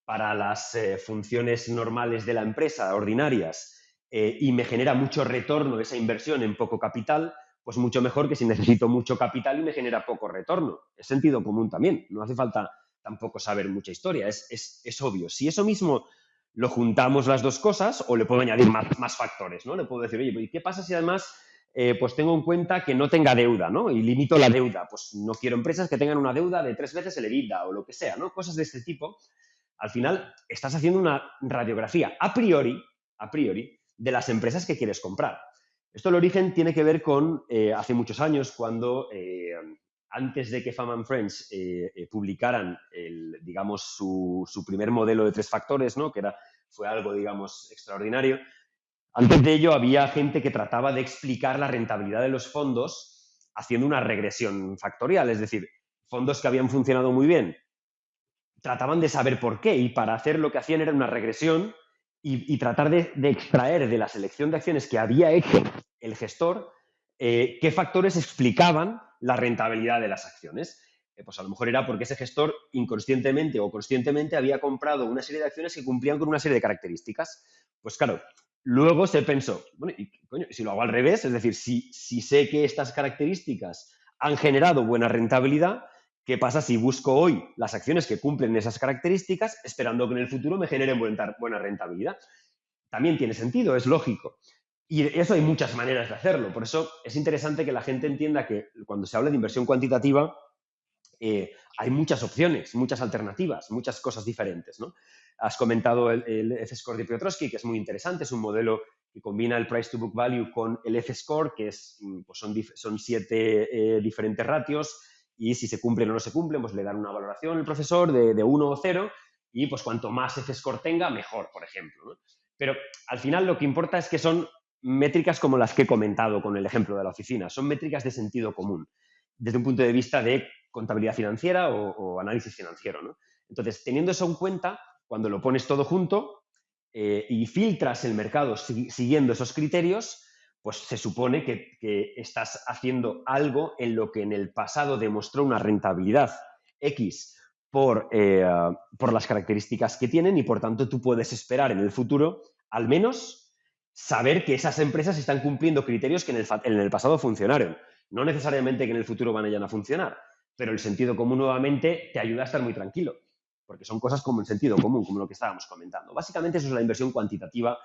para las funciones normales de la empresa, ordinarias, y me genera mucho retorno esa inversión en poco capital, pues mucho mejor que si necesito mucho capital y me genera poco retorno. Es sentido común también, no hace falta tampoco saber mucha historia, es obvio. Si eso mismo lo juntamos las dos cosas, o le puedo añadir más factores, ¿no? Le puedo decir, oye, ¿y qué pasa si además pues tengo en cuenta que no tenga deuda, ¿no? Y limito la deuda. Pues no quiero empresas que tengan una deuda de 3 veces el EBITDA o lo que sea, ¿no? Cosas de este tipo. Al final, estás haciendo una radiografía a priori, de las empresas que quieres comprar. Esto, el origen tiene que ver con hace muchos años, cuando antes de que Fama & Friends publicaran, digamos, su primer modelo de 3 factores, ¿no? Que fue algo, digamos, extraordinario. Antes de ello, había gente que trataba de explicar la rentabilidad de los fondos haciendo una regresión factorial, es decir, fondos que habían funcionado muy bien trataban de saber por qué, y para hacer lo que hacían era una regresión y tratar de extraer de la selección de acciones que había hecho el gestor qué factores explicaban la rentabilidad de las acciones. Pues a lo mejor era porque ese gestor inconscientemente o conscientemente había comprado una serie de acciones que cumplían con una serie de características. Pues claro, luego se pensó, bueno, y coño, si lo hago al revés, es decir, si sé que estas características han generado buena rentabilidad, ¿qué pasa si busco hoy las acciones que cumplen esas características, esperando que en el futuro me generen buena rentabilidad? También tiene sentido, es lógico. Y eso hay muchas maneras de hacerlo. Por eso es interesante que la gente entienda que cuando se habla de inversión cuantitativa, hay muchas opciones, muchas alternativas, muchas cosas diferentes, ¿no? Has comentado el F-Score de Piotrowski, que es muy interesante, es un modelo que combina el Price to Book Value con el F-Score, que es, pues son 7 diferentes ratios, y si se cumplen o no se cumplen, pues le dan una valoración el profesor de 1 o 0, y pues cuanto más F-Score tenga, mejor, por ejemplo, ¿no? Pero al final lo que importa es que son métricas como las que he comentado con el ejemplo de la oficina, son métricas de sentido común, desde un punto de vista de contabilidad financiera o análisis financiero, ¿no? Entonces, teniendo eso en cuenta, cuando lo pones todo junto y filtras el mercado siguiendo esos criterios, pues se supone que estás haciendo algo en lo que en el pasado demostró una rentabilidad X por las características que tienen y, por tanto, tú puedes esperar en el futuro, al menos, saber que esas empresas están cumpliendo criterios que en el pasado funcionaron. No necesariamente que en el futuro vayan a funcionar, pero el sentido común nuevamente te ayuda a estar muy tranquilo, porque son cosas como el sentido común, como lo que estábamos comentando. Básicamente eso es la inversión cuantitativa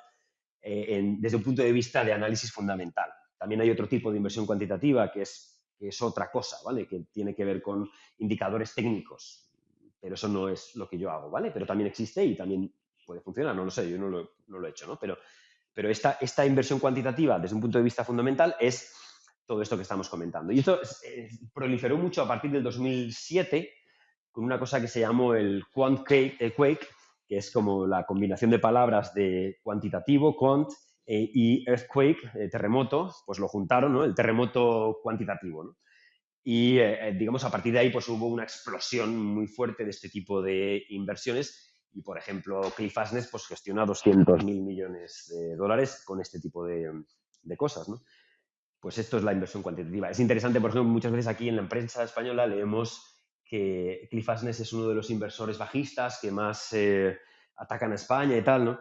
desde un punto de vista de análisis fundamental. También hay otro tipo de inversión cuantitativa que es otra cosa, ¿vale? Que tiene que ver con indicadores técnicos, pero eso no es lo que yo hago, ¿vale? Pero también existe y también puede funcionar, no lo sé, yo no lo he hecho, ¿no? Pero esta inversión cuantitativa desde un punto de vista fundamental es todo esto que estamos comentando. Y esto proliferó mucho a partir del 2007 con una cosa que se llamó el Quake, que es como la combinación de palabras de cuantitativo, quant, y earthquake, terremoto, pues lo juntaron, ¿no? El terremoto cuantitativo, ¿no? Y, digamos, a partir de ahí pues hubo una explosión muy fuerte de este tipo de inversiones y, por ejemplo, Cliff Asness pues gestiona 200.000 millones de dólares con este tipo de cosas, ¿no? Pues esto es la inversión cuantitativa. Es interesante, por ejemplo, muchas veces aquí en la prensa española leemos que Cliff Asness es uno de los inversores bajistas que más atacan a España y tal, ¿no?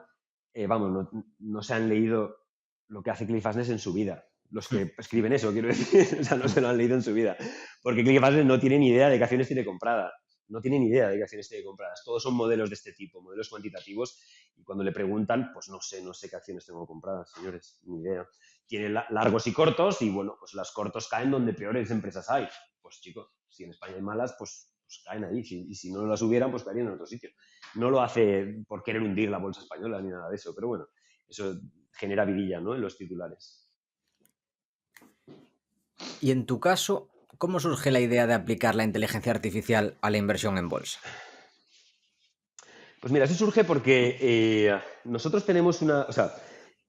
Vamos, no se han leído lo que hace Cliff Asness en su vida. Los que escriben eso, quiero decir, o sea, no se lo han leído en su vida. Porque Cliff Asness no tiene ni idea de qué acciones tiene compradas. No tiene ni idea de qué acciones tiene compradas. Todos son modelos de este tipo, modelos cuantitativos. Y cuando le preguntan, pues no sé qué acciones tengo compradas, señores, ni idea. Tienen largos y cortos y, bueno, pues los cortos caen donde peores empresas hay. Pues, chicos, si en España hay malas, pues caen ahí. Y si no las hubieran, pues caerían en otro sitio. No lo hace por querer hundir la bolsa española ni nada de eso, pero bueno, eso genera vidilla, ¿no?, en los titulares. Y en tu caso, ¿cómo surge la idea de aplicar la inteligencia artificial a la inversión en bolsa? Pues mira, eso surge porque nosotros tenemos una... O sea,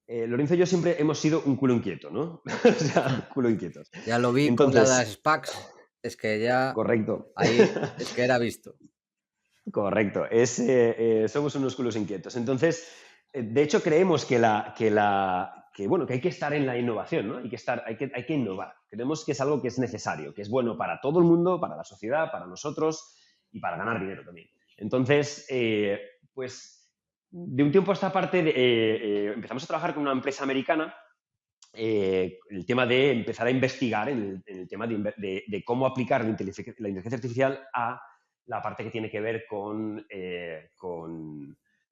Lorenzo y yo siempre hemos sido un culo inquieto, ¿no? O sea, culo inquietos. Ya lo vi con las SPACs, es que ya... Correcto. Ahí es que era visto. Correcto. Somos unos culos inquietos. Entonces, de hecho, creemos que hay que estar en la innovación, ¿no? Hay que innovar. Creemos que es algo que es necesario, que es bueno para todo el mundo, para la sociedad, para nosotros y para ganar dinero también. Entonces, pues, de un tiempo a esta parte empezamos a trabajar con una empresa americana el tema de empezar a investigar en el tema de cómo aplicar la inteligencia artificial a la parte que tiene que ver con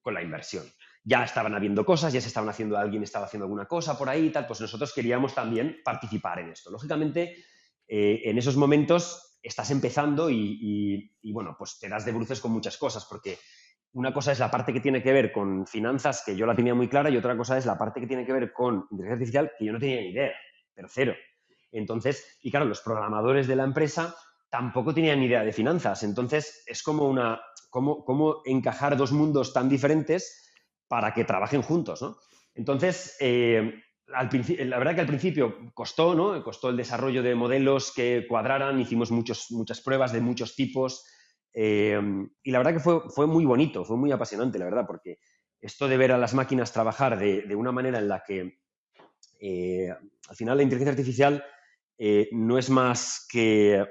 la inversión. Ya estaban habiendo cosas, ya se estaban haciendo, alguien estaba haciendo alguna cosa por ahí y tal, pues nosotros queríamos también participar en esto. Lógicamente, en esos momentos estás empezando y bueno, pues te das de bruces con muchas cosas, porque una cosa es la parte que tiene que ver con finanzas, que yo la tenía muy clara, y otra cosa es la parte que tiene que ver con inteligencia artificial, que yo no tenía ni idea, pero cero. Entonces, y claro, los programadores de la empresa tampoco tenían ni idea de finanzas. Entonces, es como cómo encajar dos mundos tan diferentes para que trabajen juntos, ¿no? Entonces, la verdad que al principio costó, ¿no? Costó el desarrollo de modelos que cuadraran, hicimos muchas pruebas de muchos tipos, y la verdad que fue muy bonito, fue muy apasionante, la verdad, porque esto de ver a las máquinas trabajar de una manera en la que al final la inteligencia artificial no es más que,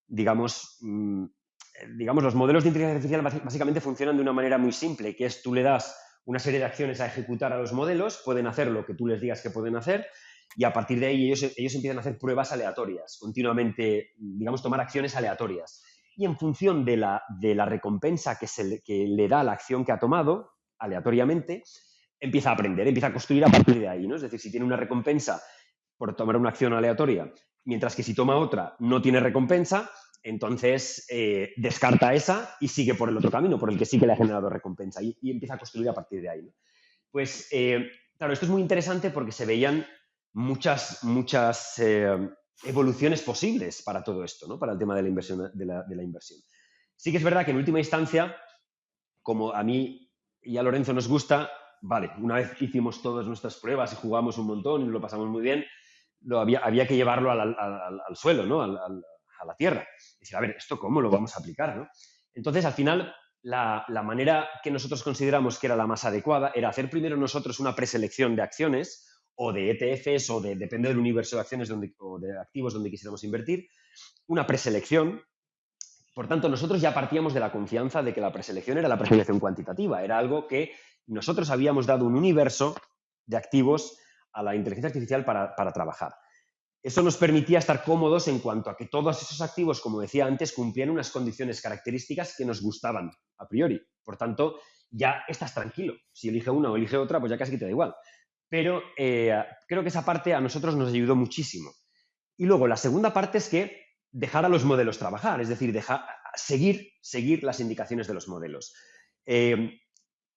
digamos, los modelos de inteligencia artificial básicamente funcionan de una manera muy simple, que es tú le das una serie de acciones a ejecutar a los modelos, pueden hacer lo que tú les digas que pueden hacer, y a partir de ahí ellos empiezan a hacer pruebas aleatorias, continuamente, digamos, tomar acciones aleatorias. Y en función de la recompensa que le da la acción que ha tomado, aleatoriamente, empieza a aprender, empieza a construir a partir de ahí, ¿no? Es decir, si tiene una recompensa por tomar una acción aleatoria, mientras que si toma otra no tiene recompensa, Entonces, descarta esa y sigue por el otro camino, por el que sí que le ha generado recompensa y empieza a construir a partir de ahí, ¿no? Pues, claro, esto es muy interesante porque se veían muchas evoluciones posibles para todo esto, ¿no? Para el tema de la inversión, de la inversión. Sí que es verdad que en última instancia, como a mí y a Lorenzo nos gusta, vale, una vez hicimos todas nuestras pruebas y jugamos un montón y lo pasamos muy bien, había que llevarlo al suelo, ¿no? A la tierra. Y decir, a ver, ¿esto cómo lo vamos a aplicar, no? Entonces, al final, la manera que nosotros consideramos que era la más adecuada era hacer primero nosotros una preselección de acciones o de ETFs o depende del universo de acciones o de activos donde quisiéramos invertir, una preselección. Por tanto, nosotros ya partíamos de la confianza de que la preselección era la preselección cuantitativa, era algo que nosotros habíamos dado un universo de activos a la inteligencia artificial para trabajar. Eso nos permitía estar cómodos en cuanto a que todos esos activos, como decía antes, cumplían unas condiciones características que nos gustaban a priori. Por tanto, ya estás tranquilo. Si elige una o elige otra, pues ya casi que te da igual. Pero creo que esa parte a nosotros nos ayudó muchísimo. Y luego, la segunda parte es que dejar a los modelos trabajar, es decir, seguir las indicaciones de los modelos.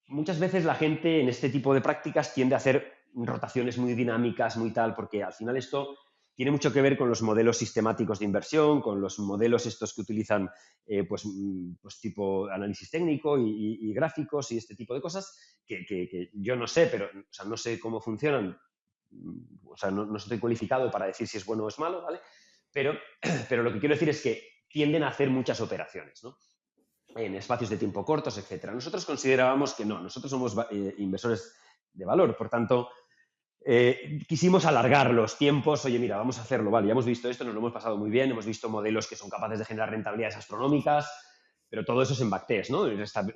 Muchas veces la gente en este tipo de prácticas tiende a hacer rotaciones muy dinámicas, muy tal, porque al final esto tiene mucho que ver con los modelos sistemáticos de inversión, con los modelos estos que utilizan pues tipo análisis técnico y gráficos y este tipo de cosas que yo no sé, pero o sea, no sé cómo funcionan, o sea, no estoy cualificado para decir si es bueno o es malo, ¿vale? Pero lo que quiero decir es que tienden a hacer muchas operaciones, ¿no? En espacios de tiempo cortos, etcétera. Nosotros considerábamos que no, nosotros somos inversores de valor, por tanto, quisimos alargar los tiempos. Oye, mira, vamos a hacerlo, vale, ya hemos visto esto, nos lo hemos pasado muy bien, hemos visto modelos que son capaces de generar rentabilidades astronómicas, pero todo eso es en backtest, ¿no?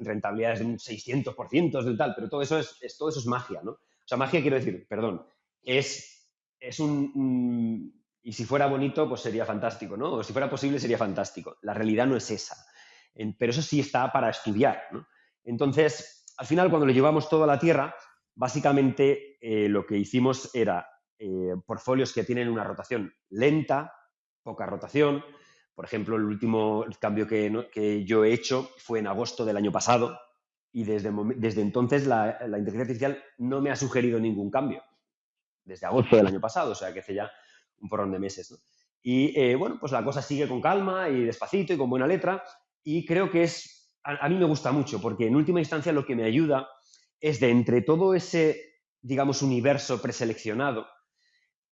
Rentabilidades de un 600% del tal, pero todo eso es magia, ¿no? O sea, magia quiero decir, perdón, es y si fuera bonito, pues sería fantástico, ¿no? O si fuera posible, sería fantástico. La realidad no es esa. Pero eso sí está para estudiar, ¿no? Entonces, al final, cuando lo llevamos todo a la Tierra, básicamente lo que hicimos era portfolios que tienen una rotación lenta, poca rotación. Por ejemplo, el último cambio que yo he hecho fue en agosto del año pasado y desde entonces la inteligencia artificial no me ha sugerido ningún cambio. Desde agosto del año pasado, o sea que hace ya un porrón de meses, ¿no? Y bueno, pues la cosa sigue con calma y despacito y con buena letra y creo que a mí me gusta mucho porque en última instancia lo que me ayuda es de entre todo ese, digamos, universo preseleccionado,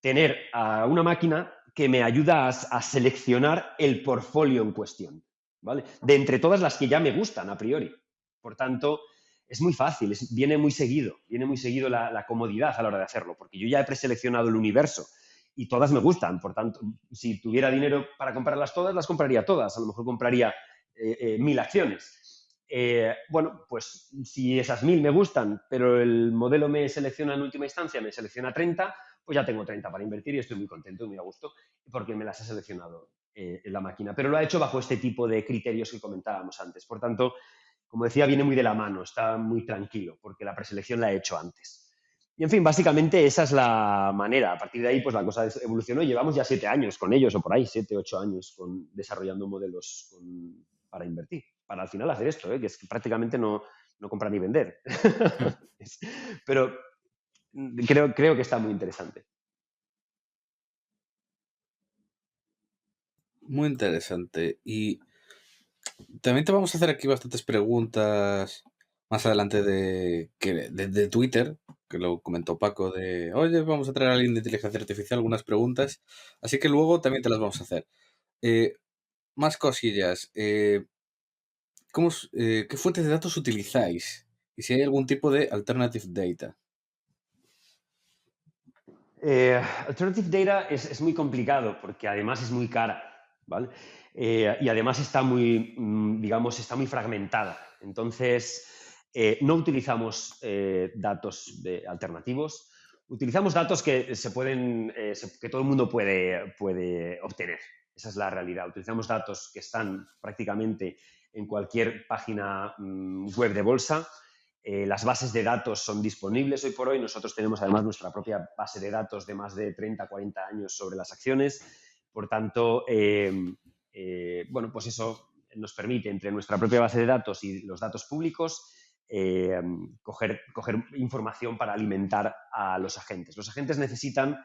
tener a una máquina que me ayuda a seleccionar el portfolio en cuestión, ¿vale? De entre todas las que ya me gustan a priori. Por tanto, es muy fácil, viene muy seguido la comodidad a la hora de hacerlo, porque yo ya he preseleccionado el universo y todas me gustan. Por tanto, si tuviera dinero para comprarlas todas, las compraría todas. A lo mejor compraría 1000 acciones. Bueno, pues si esas 1000 me gustan, pero el modelo me selecciona en última instancia, me selecciona 30, pues ya tengo 30 para invertir y estoy muy contento y muy a gusto porque me las ha seleccionado la máquina. Pero lo ha hecho bajo este tipo de criterios que comentábamos antes. Por tanto, como decía, viene muy de la mano, está muy tranquilo porque la preselección la he hecho antes. Y en fin, básicamente esa es la manera. A partir de ahí, pues la cosa evolucionó y llevamos ya 7 años con ellos, o por ahí, 7, 8 años desarrollando modelos para invertir. Para al final hacer esto, que es que prácticamente no comprar ni vender. Pero creo que está muy interesante. Muy interesante. Y también te vamos a hacer aquí bastantes preguntas más adelante de Twitter, que lo comentó Paco, oye, vamos a traer a alguien de inteligencia artificial, algunas preguntas. Así que luego también te las vamos a hacer. Más cosillas. ¿Qué fuentes de datos utilizáis? Y si hay algún tipo de alternative data. Alternative data es muy complicado porque además es muy cara, ¿vale? Y además está muy, digamos, está muy fragmentada. Entonces, no utilizamos datos alternativos. Utilizamos datos que que todo el mundo puede obtener. Esa es la realidad. Utilizamos datos que están prácticamente en cualquier página web de bolsa. Las bases de datos son disponibles hoy por hoy. Nosotros tenemos además nuestra propia base de datos de más de 30, 40 años sobre las acciones. Por tanto, bueno, pues eso nos permite, entre nuestra propia base de datos y los datos públicos, coger información para alimentar a los agentes. Los agentes necesitan,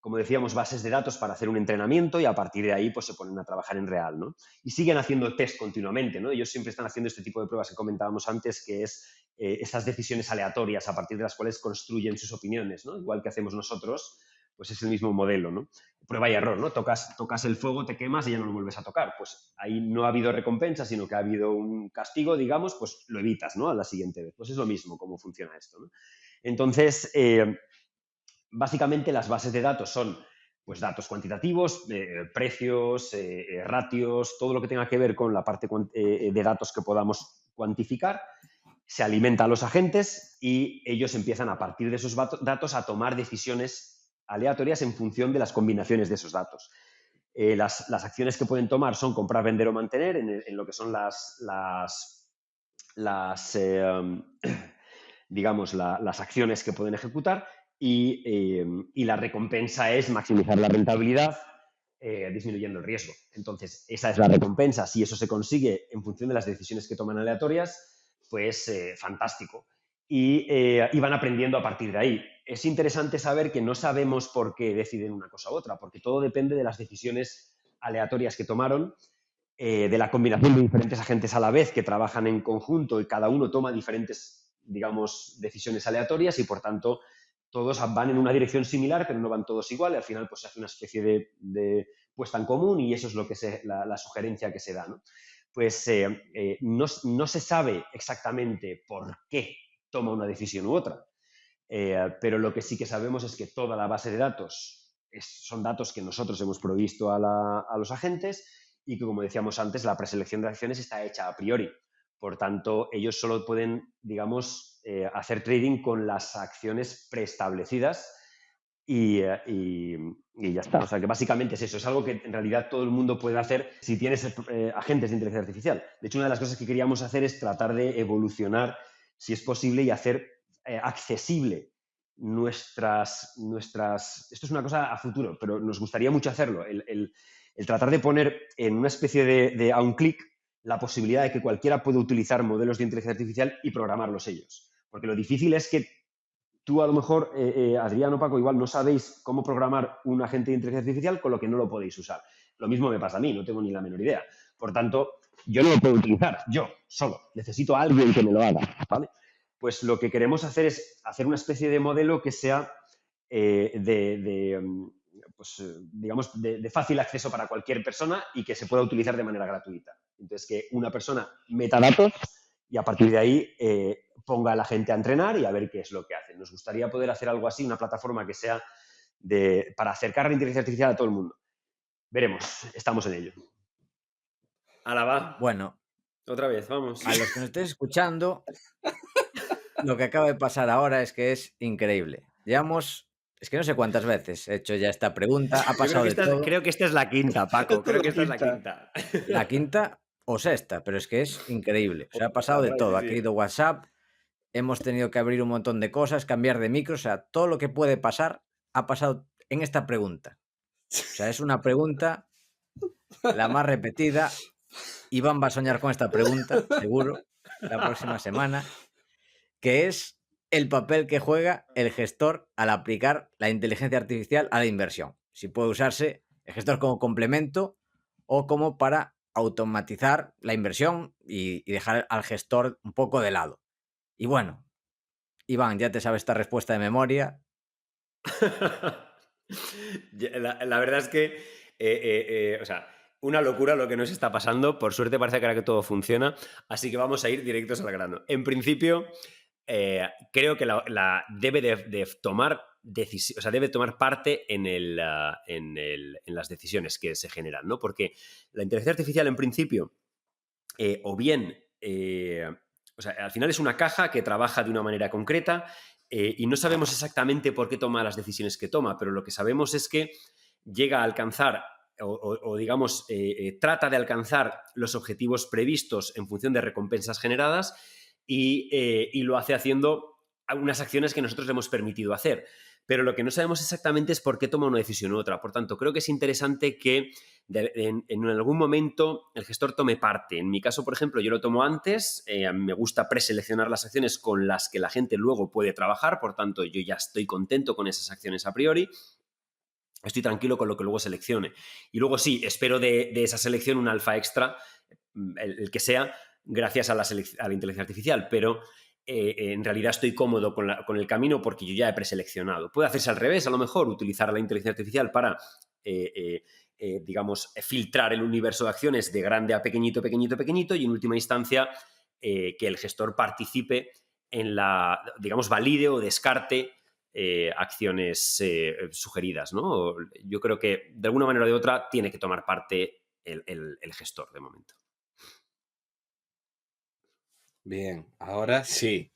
como decíamos, bases de datos para hacer un entrenamiento y a partir de ahí pues se ponen a trabajar en real, ¿no? Y siguen haciendo test continuamente, ¿no? Ellos siempre están haciendo este tipo de pruebas que comentábamos antes, que es estas decisiones aleatorias a partir de las cuales construyen sus opiniones, ¿no? Igual que hacemos nosotros, pues es el mismo modelo, ¿no? Prueba y error, ¿no? Tocas el fuego, te quemas y ya no lo vuelves a tocar. Pues ahí no ha habido recompensa, sino que ha habido un castigo, digamos, pues lo evitas, ¿no? A la siguiente vez. Pues es lo mismo cómo funciona esto, ¿no? Entonces, básicamente las bases de datos son pues datos cuantitativos, precios, ratios, todo lo que tenga que ver con la parte de datos que podamos cuantificar, se alimenta a los agentes y ellos empiezan a partir de esos datos a tomar decisiones aleatorias en función de las combinaciones de esos datos. Las acciones que pueden tomar son comprar, vender o mantener en lo que son digamos, las acciones que pueden ejecutar y la recompensa es maximizar la rentabilidad disminuyendo el riesgo. Entonces, esa es la recompensa. Si eso se consigue en función de las decisiones que toman aleatorias, pues fantástico. Y van aprendiendo a partir de ahí. Es interesante saber que no sabemos por qué deciden una cosa u otra, porque todo depende de las decisiones aleatorias que tomaron, de la combinación de diferentes agentes a la vez que trabajan en conjunto y cada uno toma diferentes, digamos, decisiones aleatorias y, por tanto, todos van en una dirección similar, pero no van todos igual y al final pues se hace una especie de puesta en común y eso es lo que la sugerencia que se da, ¿no? Pues no se sabe exactamente por qué toma una decisión u otra, pero lo que sí que sabemos es que toda la base de datos son datos que nosotros hemos provisto a los agentes y que, como decíamos antes, la preselección de acciones está hecha a priori. Por tanto, ellos solo pueden, digamos, hacer trading con las acciones preestablecidas y ya está. O sea, que básicamente es eso. Es algo que en realidad todo el mundo puede hacer si tienes agentes de inteligencia artificial. De hecho, una de las cosas que queríamos hacer es tratar de evolucionar, si es posible, y hacer accesible nuestras... Esto es una cosa a futuro, pero nos gustaría mucho hacerlo. El tratar de poner en una especie de a un clic la posibilidad de que cualquiera pueda utilizar modelos de inteligencia artificial y programarlos ellos. Porque lo difícil es que tú, a lo mejor, Adrián o Paco, igual no sabéis cómo programar un agente de inteligencia artificial, con lo que no lo podéis usar. Lo mismo me pasa a mí, no tengo ni la menor idea. Por tanto, yo no lo puedo utilizar, yo, solo. Necesito a alguien que me lo haga, ¿vale? Pues lo que queremos hacer es hacer una especie de modelo que sea digamos, de fácil acceso para cualquier persona y que se pueda utilizar de manera gratuita. Entonces, que una persona meta datos y a partir de ahí ponga a la gente a entrenar y a ver qué es lo que hacen. Nos gustaría poder hacer algo así, una plataforma que sea para acercar la inteligencia artificial a todo el mundo. Veremos, estamos en ello. Ala, va. Bueno, Otra vez, vamos. a los que nos estéis escuchando, lo que acaba de pasar ahora es que es increíble. Llevamos, es que no sé cuántas veces he hecho ya esta pregunta, ha pasado de todo. Creo que esta es la quinta, Paco. Creo que esta es la quinta. La quinta o sexta, pero es que es increíble. O sea, ha pasado de todo. Ha caído WhatsApp, hemos tenido que abrir un montón de cosas, cambiar de micro, o sea, todo lo que puede pasar ha pasado en esta pregunta. O sea, es una pregunta la más repetida. Iván va a soñar con esta pregunta, seguro, la próxima semana, que es el papel que juega el gestor al aplicar la inteligencia artificial a la inversión. Si puede usarse el gestor como complemento o como para automatizar la inversión y dejar al gestor un poco de lado. Y bueno, Iván, ya te sabes esta respuesta de memoria. La verdad es que, o sea, una locura lo que nos está pasando. Por suerte parece que ahora que todo funciona, así que vamos a ir directos al grano. En principio, creo que debe de tomar o sea, debe tomar parte en las decisiones que se generan, ¿no? Porque la inteligencia artificial, en principio, o bien, o sea, al final es una caja que trabaja de una manera concreta y no sabemos exactamente por qué toma las decisiones que toma, pero lo que sabemos es que llega a alcanzar o digamos, trata de alcanzar los objetivos previstos en función de recompensas generadas y lo hace haciendo unas acciones que nosotros le hemos permitido hacer. pero lo que no sabemos exactamente es por qué toma una decisión u otra. Por tanto, creo que es interesante que en algún momento el gestor tome parte. En mi caso, por ejemplo, yo lo tomo antes, a mí me gusta preseleccionar las acciones con las que la gente luego puede trabajar, por tanto, yo ya estoy contento con esas acciones a priori. Estoy tranquilo con lo que luego seleccione. Y luego sí, espero de esa selección un alfa extra, el que sea, gracias a la inteligencia artificial, pero en realidad estoy cómodo con el camino porque yo ya he preseleccionado. Puede hacerse al revés, a lo mejor, utilizar la inteligencia artificial para, digamos, filtrar el universo de acciones de grande a pequeñito, pequeñito, pequeñito, y en última instancia que el gestor participe en la, digamos, valide o descarte acciones sugeridas, ¿no? Yo creo que de alguna manera o de otra tiene que tomar parte el gestor de momento. Bien, ahora sí.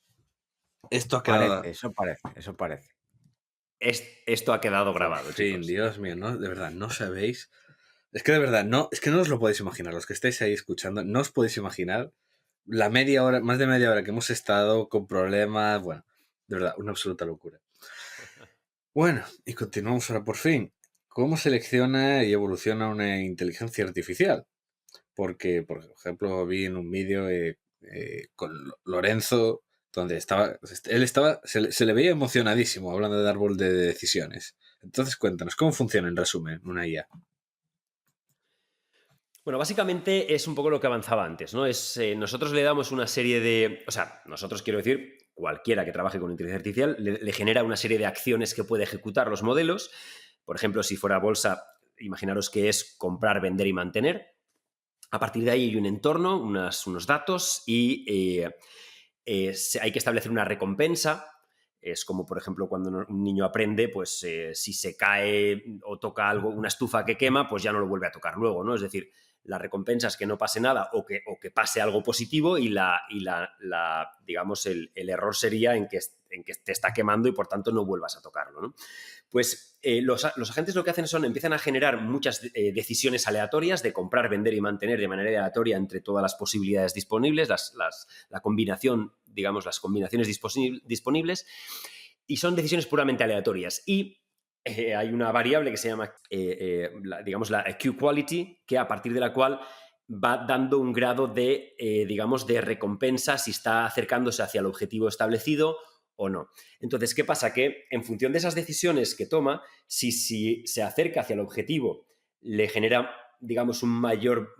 Esto ha quedado... Eso parece. Esto ha quedado grabado, Por fin, chicos. Dios mío, ¿no? De verdad, no sabéis. Es que de verdad, no os lo podéis imaginar. Los que estáis ahí escuchando, no os podéis imaginar la media hora, más de media hora que hemos estado con problemas. Bueno, de verdad, una absoluta locura. Bueno, y continuamos ahora por fin. ¿Cómo selecciona y evoluciona una inteligencia artificial? Porque, por ejemplo, vi en un vídeo con Lorenzo, donde se le veía emocionadísimo hablando de árbol de decisiones. Entonces, cuéntanos, ¿cómo funciona en resumen una IA? Bueno, básicamente es un poco lo que avanzaba antes, ¿no? Nosotros le damos una serie de... O sea, nosotros quiero decir, cualquiera que trabaje con inteligencia artificial le genera una serie de acciones que puede ejecutar los modelos. Por ejemplo, si fuera bolsa, imaginaros que es comprar, vender y mantener. A partir de ahí hay un entorno, unos datos y hay que establecer una recompensa. Es como, por ejemplo, cuando un niño aprende, pues si se cae o toca algo, una estufa que quema, pues ya no lo vuelve a tocar luego, ¿no? Es decir, la recompensa es que no pase nada o que pase algo positivo y digamos, el error sería en que te está quemando y por tanto no vuelvas a tocarlo, ¿no? Pues los agentes lo que hacen empiezan a generar muchas decisiones aleatorias de comprar, vender y mantener de manera aleatoria entre todas las posibilidades disponibles, la combinación, digamos, las combinaciones disponibles, y son decisiones puramente aleatorias. Y hay una variable que se llama, digamos, la Q-Quality, que a partir de la cual va dando un grado de, digamos, de recompensa si está acercándose hacia el objetivo establecido o no. Entonces, ¿qué pasa? Que en función de esas decisiones que toma, si se acerca hacia el objetivo, le genera, digamos, un mayor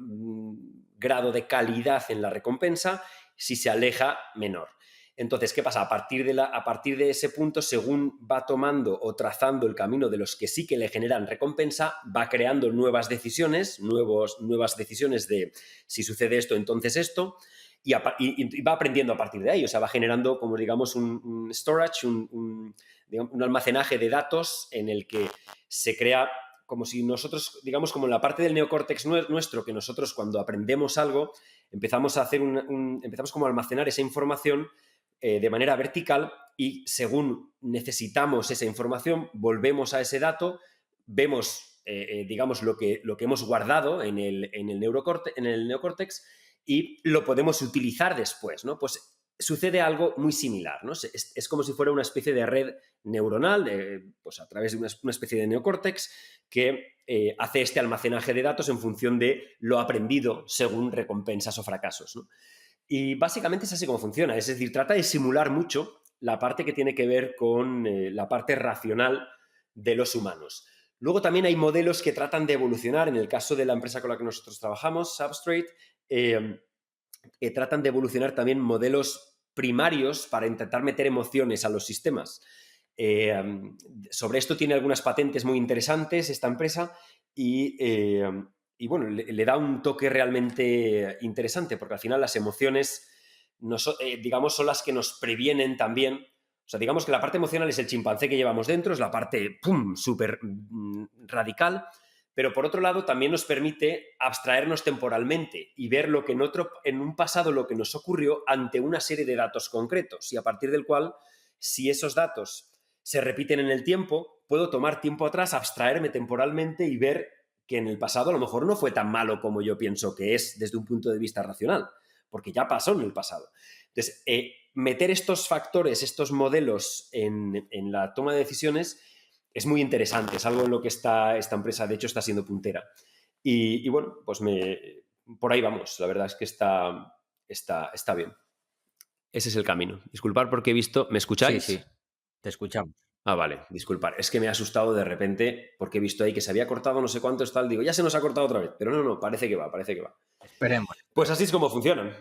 grado de calidad en la recompensa, si se aleja, menor. Entonces, ¿qué pasa? A partir de ese punto, según va tomando o trazando el camino de los que sí que le generan recompensa, va creando nuevas decisiones, nuevas decisiones de si sucede esto, entonces esto, y va aprendiendo a partir de ahí. O sea, va generando, como digamos, un storage, un almacenaje de datos en el que se crea como si nosotros, digamos, como en la parte del neocórtex nuestro, que nosotros cuando aprendemos algo empezamos a hacer empezamos como a almacenar esa información de manera vertical y según necesitamos esa información, volvemos a ese dato, vemos, digamos, lo que hemos guardado en el neocórtex y lo podemos utilizar después, ¿no? Pues sucede algo muy similar, ¿no? Es como si fuera una especie de red neuronal, pues a través de una especie de neocórtex que hace este almacenaje de datos en función de lo aprendido según recompensas o fracasos, ¿no? Y básicamente es así como funciona, es decir, trata de simular mucho la parte que tiene que ver con la parte racional de los humanos. Luego también hay modelos que tratan de evolucionar, en el caso de la empresa con la que nosotros trabajamos, Substrate, tratan de evolucionar también modelos primarios para intentar meter emociones a los sistemas. Sobre esto tiene algunas patentes muy interesantes esta empresa y bueno, le da un toque realmente interesante porque al final las emociones, digamos, son las que nos previenen también. O sea, digamos que la parte emocional es el chimpancé que llevamos dentro, es la parte súper radical, pero por otro lado también nos permite abstraernos temporalmente y ver lo que en un pasado lo que nos ocurrió ante una serie de datos concretos y a partir del cual, si esos datos se repiten en el tiempo, puedo tomar tiempo atrás, abstraerme temporalmente y ver que en el pasado a lo mejor no fue tan malo como yo pienso que es desde un punto de vista racional, porque ya pasó en el pasado. Entonces, meter estos factores, estos modelos en la toma de decisiones es muy interesante, es algo en lo que esta empresa, de hecho, está siendo puntera. Y bueno, pues por ahí vamos, la verdad es que está bien. Ese es el camino. Disculpad porque he visto... ¿Me escucháis? Sí, te escuchamos. Ah, vale, disculpar. Es que me ha asustado de repente porque he visto ahí que se había cortado no sé cuánto tal. Digo, ya se nos ha cortado otra vez. Pero no, parece que va. Esperemos. Pues así es como funcionan.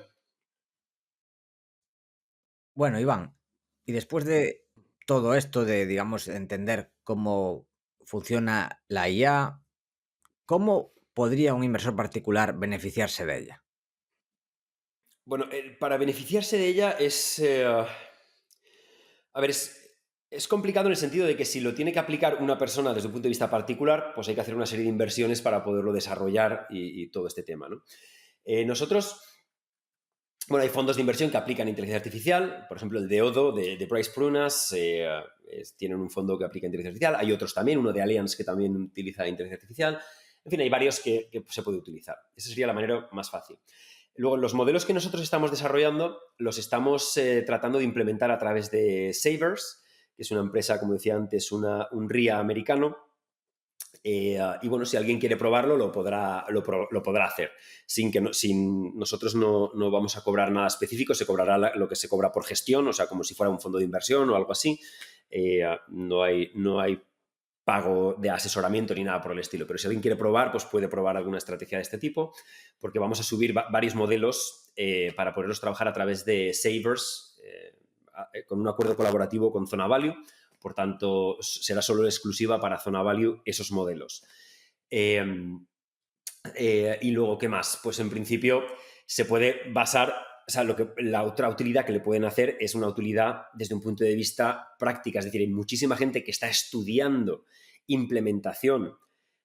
Bueno, Iván, y después de todo esto de, digamos, entender cómo funciona la IA, ¿cómo podría un inversor particular beneficiarse de ella? Bueno, para beneficiarse de ella es... a ver, es complicado en el sentido de que si lo tiene que aplicar una persona desde un punto de vista particular, pues hay que hacer una serie de inversiones para poderlo desarrollar y todo este tema, ¿no? Nosotros... Bueno, hay fondos de inversión que aplican inteligencia artificial, por ejemplo, el de Odo, de Bryce Prunas, tienen un fondo que aplica inteligencia artificial. Hay otros también, uno de Allianz que también utiliza inteligencia artificial. En fin, hay varios que se puede utilizar. Esa sería la manera más fácil. Luego, los modelos que nosotros estamos desarrollando los estamos tratando de implementar a través de Savers, que es una empresa, como decía antes, un RIA americano. Y bueno, si alguien quiere probarlo, lo podrá hacer. Sin nosotros no vamos a cobrar nada específico, se cobrará lo que se cobra por gestión, o sea, como si fuera un fondo de inversión o algo así. No hay pago de asesoramiento ni nada por el estilo. Pero si alguien quiere probar, pues puede probar alguna estrategia de este tipo, porque vamos a subir varios modelos para poderlos trabajar a través de Savers, con un acuerdo colaborativo con Zona Value. Por tanto, será solo exclusiva para Zona Value esos modelos. Y luego, ¿qué más? Pues en principio se puede basar... O sea, la otra utilidad que le pueden hacer es una utilidad desde un punto de vista práctica. Es decir, hay muchísima gente que está estudiando implementación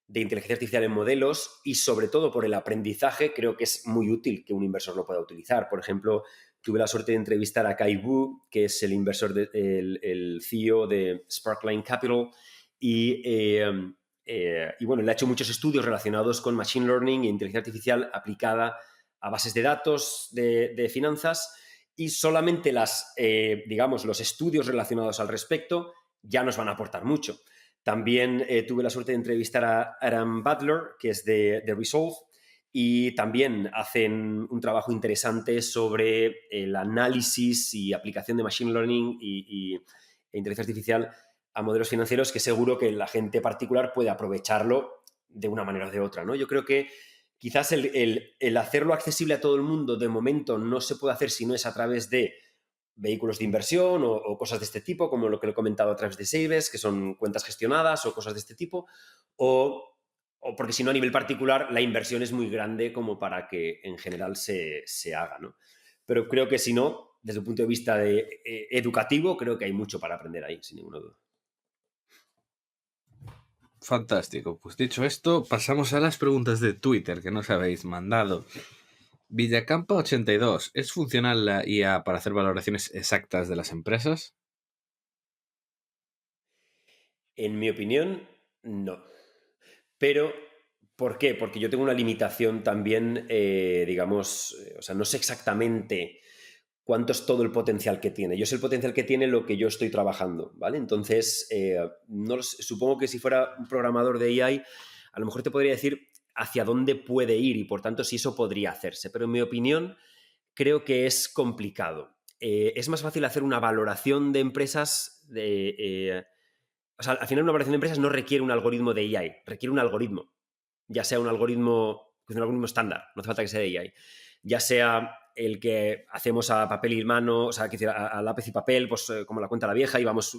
de inteligencia artificial en modelos y sobre todo por el aprendizaje creo que es muy útil que un inversor lo pueda utilizar. Por ejemplo, tuve la suerte de entrevistar a Kai Wu, que es el inversor, el CEO de Sparkline Capital, y bueno, le ha hecho muchos estudios relacionados con Machine Learning e inteligencia artificial aplicada a bases de datos de finanzas y solamente los estudios relacionados al respecto ya nos van a aportar mucho. También tuve la suerte de entrevistar a Adam Butler, que es de Resolve, y también hacen un trabajo interesante sobre el análisis y aplicación de Machine Learning e inteligencia artificial a modelos financieros que seguro que la gente particular puede aprovecharlo de una manera o de otra, ¿no? Yo creo que quizás el hacerlo accesible a todo el mundo de momento no se puede hacer si no es a través de vehículos de inversión o cosas de este tipo, como lo que le he comentado a través de Savers, que son cuentas gestionadas o cosas de este tipo, o porque si no a nivel particular la inversión es muy grande como para que en general se haga, ¿no? Pero creo que si no, desde el punto de vista educativo, creo que hay mucho para aprender ahí, sin ninguna duda. Fantástico. Pues dicho esto, pasamos a las preguntas de Twitter que nos habéis mandado. Villacampa82, ¿es funcional la IA para hacer valoraciones exactas de las empresas? En mi opinión, no. Pero, ¿por qué? Porque yo tengo una limitación también, o sea, no sé exactamente cuánto es todo el potencial que tiene. Yo sé el potencial que tiene lo que yo estoy trabajando, ¿vale? Entonces, supongo que si fuera un programador de AI, a lo mejor te podría decir hacia dónde puede ir y, por tanto, si eso podría hacerse. Pero en mi opinión, creo que es complicado. Es más fácil hacer una valoración de empresas o sea, al final una valoración de empresas no requiere un algoritmo de AI, requiere un algoritmo. Ya sea un algoritmo estándar, no hace falta que sea de AI. Ya sea el que hacemos a papel y mano, o sea, a lápiz y papel, pues como la cuenta la vieja, y vamos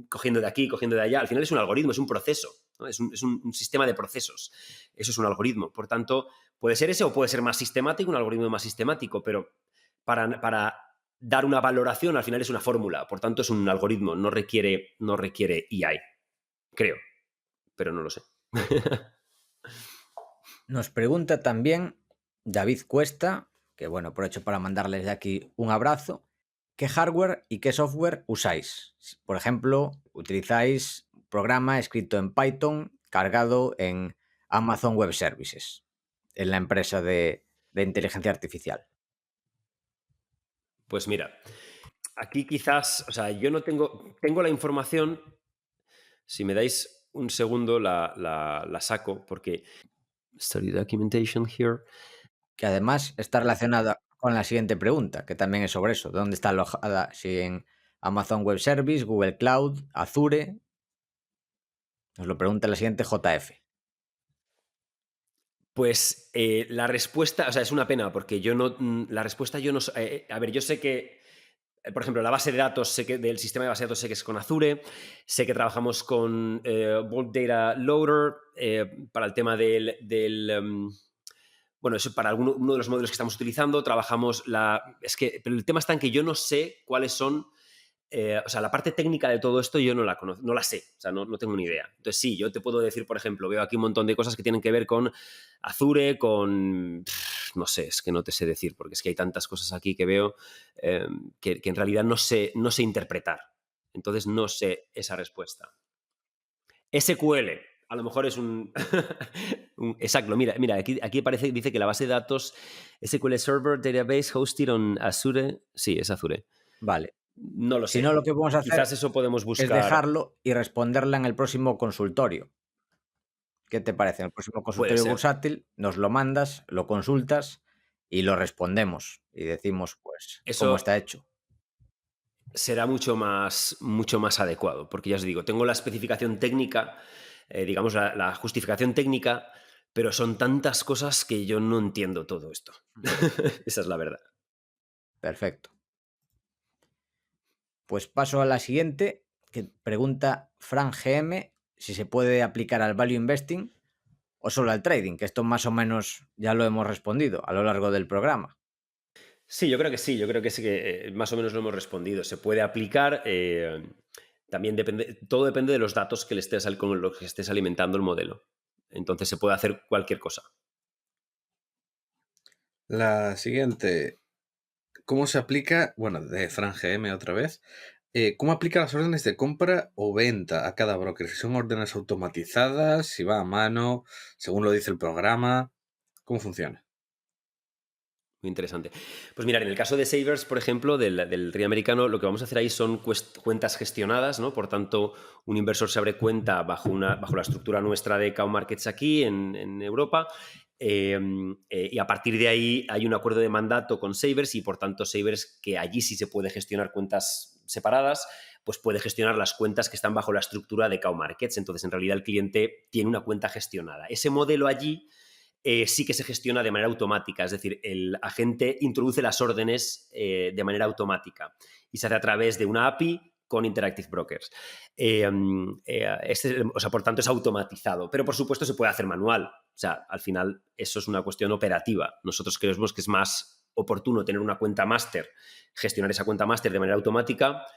cogiendo de aquí, cogiendo de allá. Al final es un algoritmo, es un proceso, ¿no? Es un sistema de procesos. Eso es un algoritmo. Por tanto, puede ser ese o puede ser más sistemático, un algoritmo más sistemático, pero para dar una valoración al final es una fórmula. Por tanto, es un algoritmo, no requiere AI. Creo, pero no lo sé. Nos pregunta también David Cuesta, que bueno, aprovecho para mandarles de aquí un abrazo. ¿Qué hardware y qué software usáis? Por ejemplo, ¿utilizáis un programa escrito en Python cargado en Amazon Web Services, en la empresa de inteligencia artificial? Pues mira, aquí quizás, o sea, yo no tengo la información, si me dais un segundo la saco, porque study documentation here. Que además está relacionada con la siguiente pregunta, que también es sobre eso. ¿Dónde está alojada? Si en Amazon Web Service, Google Cloud, Azure. Nos lo pregunta la siguiente JF. Pues la respuesta, o sea, es una pena porque yo no, la respuesta yo no, a ver, yo sé que, por ejemplo, la base de datos, sé que del sistema de base de datos sé que es con Azure, sé que trabajamos con Bulk Data Loader para el tema bueno, eso para uno de los modelos que estamos utilizando, trabajamos pero el tema está en que yo no sé cuáles son, o sea, la parte técnica de todo esto yo no la conozco, no la sé, o sea, no tengo ni idea. Entonces sí, yo te puedo decir, por ejemplo, veo aquí un montón de cosas que tienen que ver con Azure, no sé, es que no te sé decir, porque es que hay tantas cosas aquí que veo que en realidad no sé interpretar. Entonces no sé esa respuesta. SQL, a lo mejor es un... exacto, mira, aquí aparece, dice que la base de datos SQL Server Database hosted on Azure. Sí, es Azure. Vale. No lo Si sé. no, lo que podemos hacer Quizás eso podemos es buscar. dejarlo y responderla en el próximo consultorio. ¿Qué te parece? En el próximo Puede consultorio ser. bursátil nos lo mandas, lo consultas y lo respondemos y decimos, pues, cómo Eso está hecho. será mucho más adecuado, porque ya os digo, tengo la especificación técnica, digamos, la justificación técnica, pero son tantas cosas que yo no entiendo todo esto. Esa es la verdad. Perfecto. Pues paso a la siguiente, que pregunta Fran GM si se puede aplicar al value investing o solo al trading, que esto más o menos ya lo hemos respondido a lo largo del programa. Sí, yo creo que sí, que más o menos lo hemos respondido. Se puede aplicar, también todo depende de los datos con los que estés alimentando el modelo. Entonces se puede hacer cualquier cosa. La siguiente, ¿cómo se aplica? Bueno, de Fran GM otra vez. ¿Cómo aplica las órdenes de compra o venta a cada broker? Si son órdenes automatizadas, si va a mano, según lo dice el programa. ¿Cómo funciona? Muy interesante. Pues mirar, en el caso de Savers, por ejemplo, del REIT americano, lo que vamos a hacer ahí son cuentas gestionadas, ¿no? Por tanto, un inversor se abre cuenta bajo la estructura nuestra de Cow Markets aquí en Europa. Y a partir de ahí hay un acuerdo de mandato con Savers y por tanto Savers, que allí sí se puede gestionar cuentas separadas, pues puede gestionar las cuentas que están bajo la estructura de Cow Markets. Entonces, en realidad, el cliente tiene una cuenta gestionada. Ese modelo allí sí que se gestiona de manera automática, es decir, el agente introduce las órdenes de manera automática y se hace a través de una API con Interactive Brokers. O sea, por tanto, es automatizado, pero por supuesto se puede hacer manual. O sea, al final eso es una cuestión operativa. Nosotros creemos que es más oportuno tener una cuenta máster, gestionar esa cuenta máster de manera automática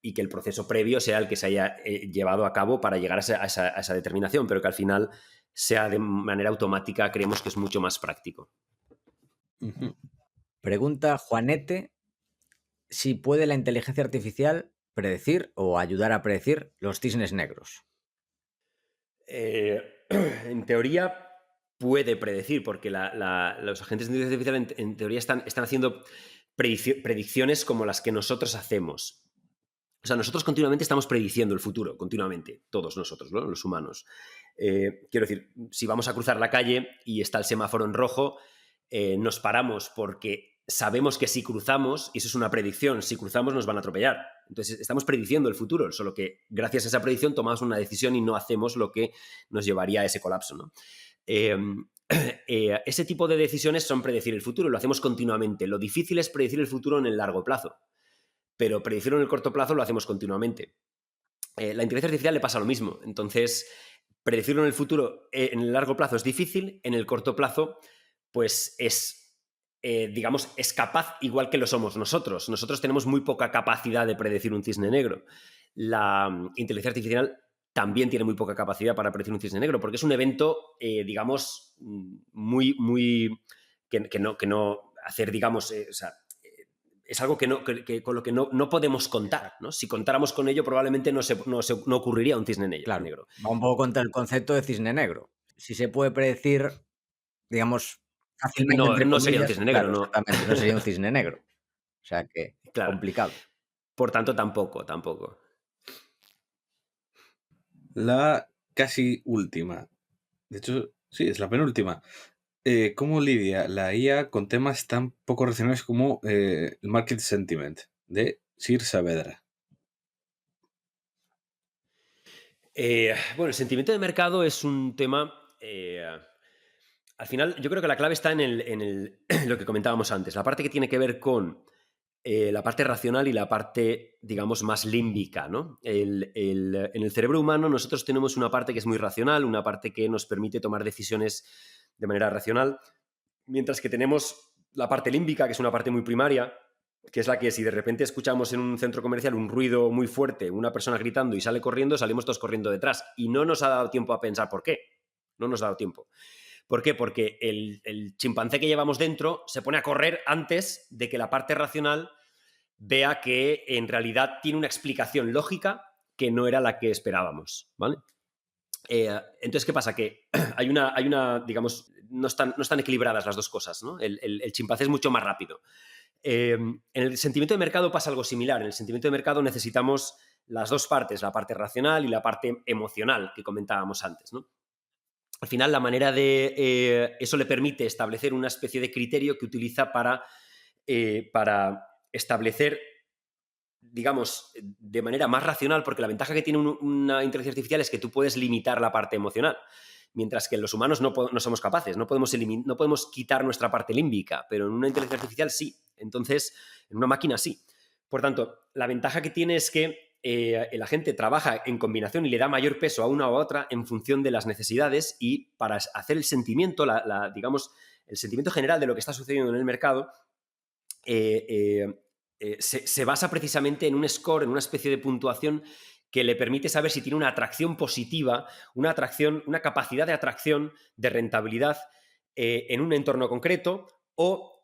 y que el proceso previo sea el que se haya llevado a cabo para llegar a esa determinación, pero que al final sea de manera automática, creemos que es mucho más práctico. Pregunta Juanete si puede la inteligencia artificial predecir o ayudar a predecir los cisnes negros. En teoría puede predecir, porque los agentes de inteligencia artificial en teoría están haciendo predicciones como las que nosotros hacemos. O sea, nosotros continuamente estamos prediciendo el futuro, continuamente, todos nosotros, ¿no? Los humanos. Quiero decir, si vamos a cruzar la calle y está el semáforo en rojo, nos paramos porque sabemos que si cruzamos, y eso es una predicción, si cruzamos nos van a atropellar. Entonces estamos prediciendo el futuro, solo que gracias a esa predicción tomamos una decisión y no hacemos lo que nos llevaría a ese colapso, ¿no? Ese tipo de decisiones son predecir el futuro, lo hacemos continuamente. Lo difícil es predecir el futuro en el largo plazo, pero predecirlo en el corto plazo lo hacemos continuamente. La inteligencia artificial le pasa lo mismo. Entonces, predecirlo en el futuro, en el largo plazo es difícil, en el corto plazo, pues digamos, es capaz igual que lo somos nosotros. Nosotros tenemos muy poca capacidad de predecir un cisne negro. La inteligencia artificial también tiene muy poca capacidad para predecir un cisne negro, porque es un evento, digamos, muy que no hacer, digamos, o sea, es algo con lo que no podemos contar, ¿no? Si contáramos con ello, probablemente no ocurriría un cisne negro. Claro, va un poco contra el concepto de cisne negro. Si se puede predecir, digamos, fácilmente, entre No sería un comillas, cisne negro, claro, no. exactamente, no sería un cisne negro. O sea que... Claro. complicado. Por tanto, tampoco. La casi última. De hecho, sí, es la penúltima. ¿Cómo lidia la IA con temas tan poco racionales como el market sentiment? De Sir Saavedra. Bueno, el sentimiento de mercado es un tema... al final, yo creo que la clave está en lo que comentábamos antes, la parte que tiene que ver con la parte racional y la parte, digamos, más límbica, ¿no? En el cerebro humano nosotros tenemos una parte que es muy racional, una parte que nos permite tomar decisiones de manera racional, mientras que tenemos la parte límbica, que es una parte muy primaria, que es la que si de repente escuchamos en un centro comercial un ruido muy fuerte, una persona gritando y sale corriendo, salimos todos corriendo detrás. Y no nos ha dado tiempo a pensar por qué. No nos ha dado tiempo. ¿Por qué? Porque el chimpancé que llevamos dentro se pone a correr antes de que la parte racional vea que en realidad tiene una explicación lógica que no era la que esperábamos, ¿vale? Entonces, ¿qué pasa? Que hay una digamos, no están equilibradas las dos cosas, ¿no? El chimpancé es mucho más rápido. En el sentimiento de mercado pasa algo similar. En el sentimiento de mercado necesitamos las dos partes, la parte racional y la parte emocional que comentábamos antes, ¿no? Al final, la manera de... eso le permite establecer una especie de criterio que utiliza para establecer, digamos, de manera más racional, porque la ventaja que tiene una inteligencia artificial es que tú puedes limitar la parte emocional, mientras que los humanos no somos capaces, no podemos quitar nuestra parte límbica, pero en una inteligencia artificial sí, entonces en una máquina sí. Por tanto, la ventaja que tiene es que la gente trabaja en combinación y le da mayor peso a una u otra en función de las necesidades, y para hacer el sentimiento, digamos, el sentimiento general de lo que está sucediendo en el mercado, se basa precisamente en un score, en una especie de puntuación que le permite saber si tiene una atracción positiva, una capacidad de atracción, de rentabilidad en un entorno concreto, o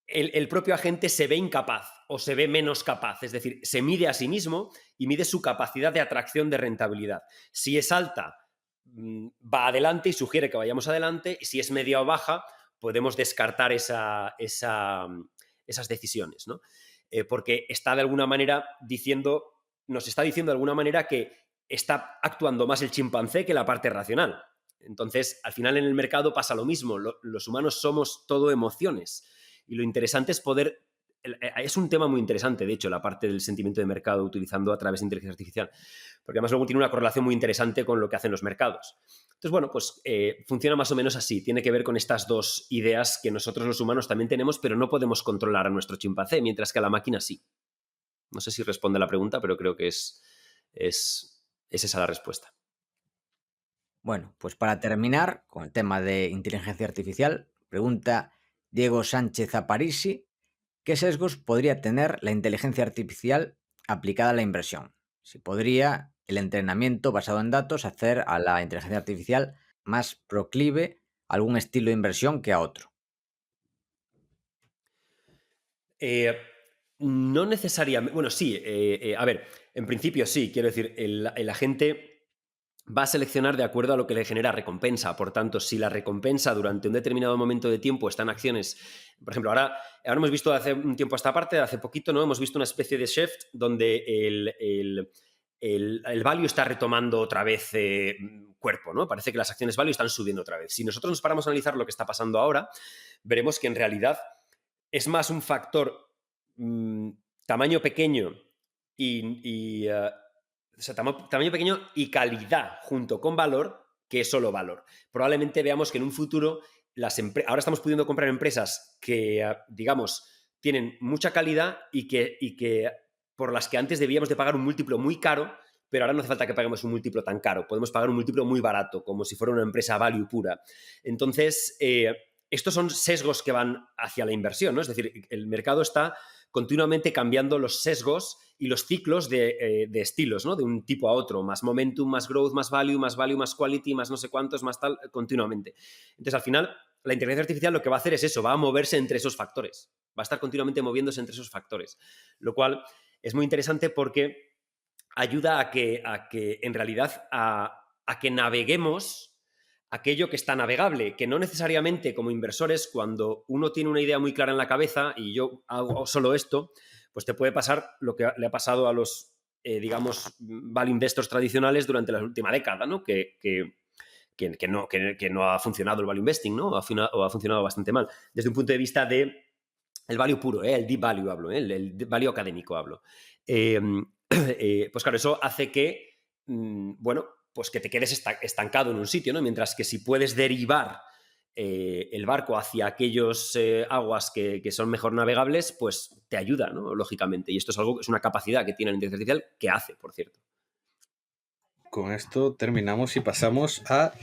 el propio agente se ve incapaz o se ve menos capaz. Es decir, se mide a sí mismo y mide su capacidad de atracción, de rentabilidad. Si es alta, va adelante y sugiere que vayamos adelante, y si es media o baja, podemos descartar esas decisiones, ¿no? Porque está de alguna manera nos está diciendo de alguna manera que está actuando más el chimpancé que la parte racional. Entonces, al final en el mercado pasa lo mismo. Los humanos somos todo emociones. Y lo interesante es poder... Es un tema muy interesante, de hecho, la parte del sentimiento de mercado utilizando a través de inteligencia artificial, porque además luego tiene una correlación muy interesante con lo que hacen los mercados. Entonces, bueno, pues funciona más o menos así. Tiene que ver con estas dos ideas que nosotros los humanos también tenemos, pero no podemos controlar a nuestro chimpancé, mientras que a la máquina sí. No sé si responde a la pregunta, pero creo que es esa la respuesta. Bueno, pues para terminar con el tema de inteligencia artificial, pregunta Diego Sánchez Aparisi, ¿qué sesgos podría tener la inteligencia artificial aplicada a la inversión? Si podría el entrenamiento basado en datos hacer a la inteligencia artificial más proclive a algún estilo de inversión que a otro. No necesariamente. Bueno, sí. A ver, en principio sí. Quiero decir, el agente va a seleccionar de acuerdo a lo que le genera recompensa. Por tanto, si la recompensa durante un determinado momento de tiempo está en acciones... Por ejemplo, ahora hemos visto hace un tiempo a esta parte, hace poquito, ¿no? Hemos visto una especie de shift donde el value está retomando otra vez cuerpo, ¿no? Parece que las acciones value están subiendo otra vez. Si nosotros nos paramos a analizar lo que está pasando ahora, veremos que en realidad es más un factor tamaño pequeño o sea, tamaño pequeño y calidad junto con valor, que es solo valor. Probablemente veamos que en un futuro ahora estamos pudiendo comprar empresas que, digamos, tienen mucha calidad y que por las que antes debíamos de pagar un múltiplo muy caro, pero ahora no hace falta que paguemos un múltiplo tan caro. Podemos pagar un múltiplo muy barato, como si fuera una empresa value pura. Entonces, estos son sesgos que van hacia la inversión, ¿no? Es decir, el mercado está continuamente cambiando los sesgos y los ciclos de estilos, ¿no? De un tipo a otro, más momentum, más growth, más value, más quality, más no sé cuántos, más tal, continuamente. Entonces, al final, la inteligencia artificial lo que va a hacer es eso, va a moverse entre esos factores, va a estar continuamente moviéndose entre esos factores, lo cual es muy interesante porque ayuda a que en realidad, a que naveguemos aquello que está navegable, que no necesariamente como inversores, cuando uno tiene una idea muy clara en la cabeza y yo hago solo esto, pues te puede pasar lo que le ha pasado a los, digamos, value investors tradicionales durante la última década, ¿no? Que no ha funcionado el value investing, ¿no? O ha funcionado bastante mal. Desde un punto de vista de el value puro, el deep value hablo, el value académico hablo. Pues claro, eso hace que, bueno, pues que te quedes estancado en un sitio, ¿no? Mientras que si puedes derivar el barco hacia aquellos aguas que son mejor navegables, pues te ayuda, ¿no? Lógicamente. Y esto es una capacidad que tiene la inteligencia artificial que hace, por cierto. Con esto terminamos y pasamos a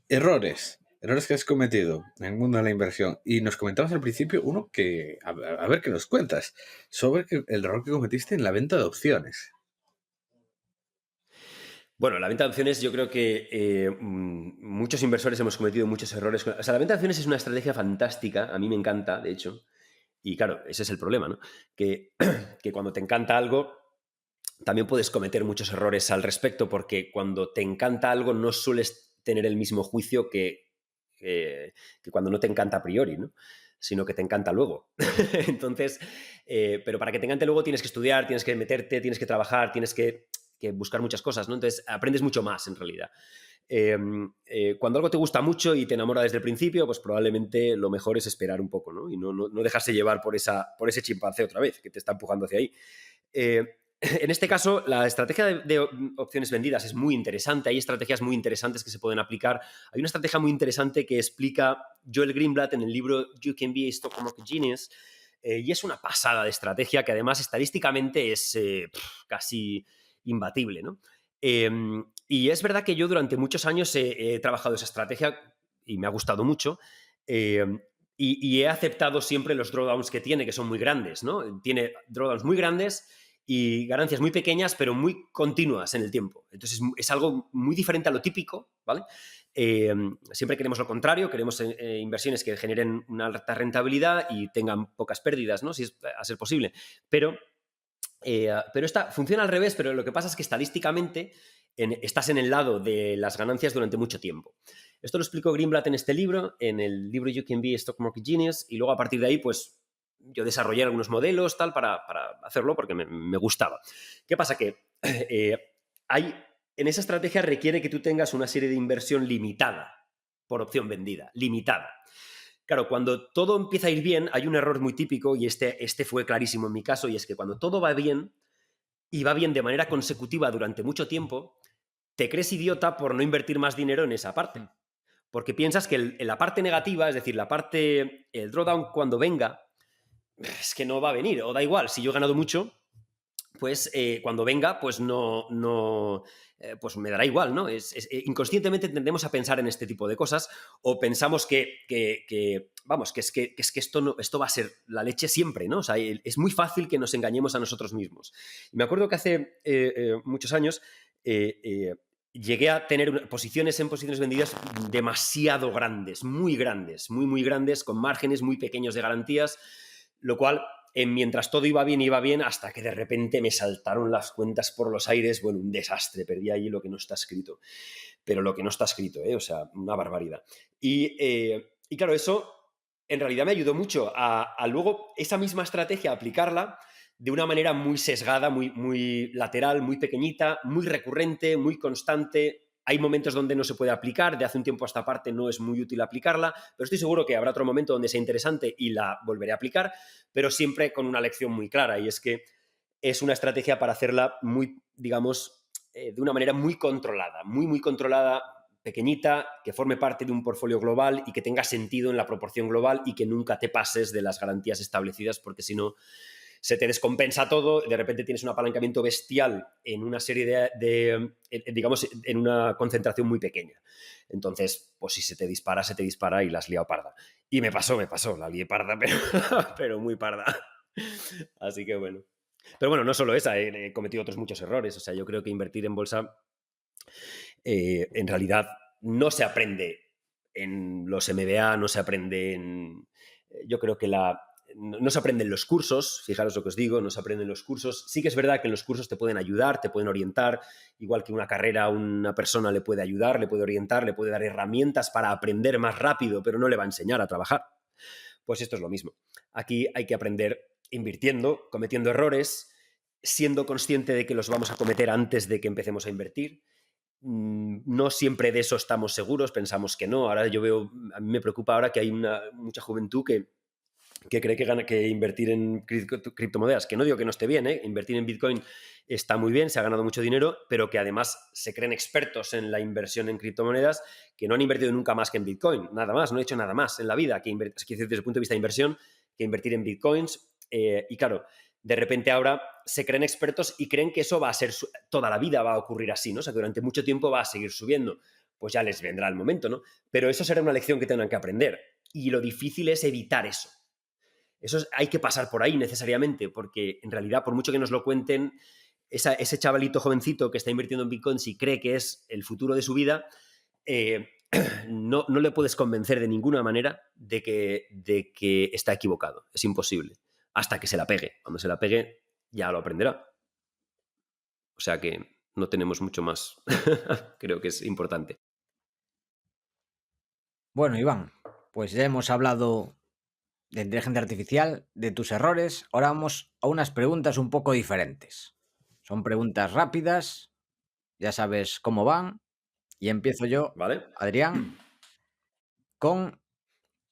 errores. Errores que has cometido en el mundo de la inversión. Y nos comentabas al principio uno que, a ver qué nos cuentas, sobre el error que cometiste en la venta de opciones. Bueno, la venta de opciones, yo creo que muchos inversores hemos cometido muchos errores. O sea, la venta de opciones es una estrategia fantástica, a mí me encanta, de hecho. Y claro, ese es el problema, ¿no? Que cuando te encanta algo, también puedes cometer muchos errores al respecto, porque cuando te encanta algo no sueles tener el mismo juicio que cuando no te encanta a priori, ¿no? Sino que te encanta luego. Entonces, pero para que te encante luego tienes que estudiar, tienes que meterte, tienes que trabajar, tienes que buscar muchas cosas, ¿no? Entonces aprendes mucho más en realidad. Cuando algo te gusta mucho y te enamora desde el principio, pues probablemente lo mejor es esperar un poco, ¿no? Y no dejarse llevar por ese chimpancé otra vez que te está empujando hacia ahí. En este caso, la estrategia de opciones vendidas es muy interesante. Hay estrategias muy interesantes que se pueden aplicar. Hay una estrategia muy interesante que explica Joel Greenblatt en el libro You Can Be a Stock Market Genius, y es una pasada de estrategia que además estadísticamente es casi imbatible, ¿no? Y es verdad que yo durante muchos años he trabajado esa estrategia y me ha gustado mucho. Y he aceptado siempre los drawdowns que tiene, que son muy grandes, ¿no? Tiene drawdowns muy grandes y ganancias muy pequeñas, pero muy continuas en el tiempo. Entonces es algo muy diferente a lo típico, ¿vale? Siempre queremos lo contrario, queremos inversiones que generen una alta rentabilidad y tengan pocas pérdidas, ¿no? Si es a ser posible. Pero esta funciona al revés, pero lo que pasa es que estadísticamente estás en el lado de las ganancias durante mucho tiempo. Esto lo explicó Greenblatt en este libro, en el libro You Can Be a Stock Market Genius, y luego a partir de ahí, pues yo desarrollé algunos modelos tal para hacerlo porque me gustaba. ¿Qué pasa? Que en esa estrategia requiere que tú tengas una serie de inversión limitada por opción vendida, limitada. Claro, cuando todo empieza a ir bien, hay un error muy típico y este fue clarísimo en mi caso, y es que cuando todo va bien y va bien de manera consecutiva durante mucho tiempo, te crees idiota por no invertir más dinero en esa parte. Porque piensas que la parte negativa, es decir, el drawdown cuando venga, es que no va a venir, o da igual, si yo he ganado mucho, pues cuando venga, pues pues me dará igual, ¿no? Inconscientemente tendemos a pensar en este tipo de cosas, o pensamos vamos, que esto va a ser la leche siempre, ¿no? O sea, es muy fácil que nos engañemos a nosotros mismos. Y me acuerdo que hace muchos años llegué a tener posiciones vendidas demasiado grandes, muy grandes, con márgenes muy pequeños de garantías, lo cual, mientras todo iba bien, hasta que de repente me saltaron las cuentas por los aires. Bueno, un desastre, perdí ahí lo que no está escrito. Pero lo que no está escrito, o sea, una barbaridad. Y claro, eso en realidad me ayudó mucho a luego esa misma estrategia aplicarla de una manera muy sesgada, muy lateral, muy pequeñita, muy recurrente, muy constante. Hay momentos donde no se puede aplicar, de hace un tiempo a esta parte no es muy útil aplicarla, pero estoy seguro que habrá otro momento donde sea interesante y la volveré a aplicar, pero siempre con una lección muy clara, y es que es una estrategia para hacerla muy, digamos, de una manera muy controlada, muy controlada, pequeñita, que forme parte de un portfolio global y que tenga sentido en la proporción global y que nunca te pases de las garantías establecidas, porque si no se te descompensa todo, de repente tienes un apalancamiento bestial en una serie digamos, en una concentración muy pequeña. Entonces, pues si se te dispara y la has liado parda. Y me pasó, la lié parda, pero muy parda. Así que bueno. Pero bueno, no solo esa, he cometido otros muchos errores. O sea, yo creo que invertir en bolsa en realidad no se aprende en los MBA, no se aprende en... Yo creo que no se aprende en los cursos, fijaros lo que os digo, no se aprende en los cursos. Sí que es verdad que en los cursos te pueden ayudar, te pueden orientar, igual que una carrera, una persona le puede ayudar, le puede orientar, le puede dar herramientas para aprender más rápido, pero no le va a enseñar a trabajar. Pues esto es lo mismo. Aquí hay que aprender invirtiendo, cometiendo errores, siendo consciente de que los vamos a cometer antes de que empecemos a invertir. No siempre de eso estamos seguros, pensamos que no. Ahora yo veo, a mí me preocupa ahora que hay mucha juventud que cree que invertir en criptomonedas, que no digo que no esté bien, invertir en Bitcoin está muy bien, se ha ganado mucho dinero, pero que además se creen expertos en la inversión en criptomonedas, que no han invertido nunca más que en Bitcoin, nada más, no he hecho nada más en la vida, que desde el punto de vista de inversión, que invertir en Bitcoins. Y claro, de repente ahora se creen expertos y creen que eso va a ser toda la vida, va a ocurrir así, ¿no? O sea, que durante mucho tiempo va a seguir subiendo. Pues ya les vendrá el momento, ¿no? Pero eso será una lección que tendrán que aprender. Y lo difícil es evitar eso. Hay que pasar por ahí necesariamente, porque en realidad, por mucho que nos lo cuenten, ese chavalito jovencito que está invirtiendo en Bitcoin, si cree que es el futuro de su vida, no le puedes convencer de ninguna manera de que está equivocado. Es imposible. Hasta que se la pegue. Cuando se la pegue, ya lo aprenderá. O sea que no tenemos mucho más. Creo que es importante. Bueno, Iván, pues ya hemos hablado de inteligencia artificial, de tus errores. Ahora vamos a unas preguntas un poco diferentes. Son preguntas rápidas, ya sabes cómo van. Y empiezo yo, ¿Vale? Adrián, con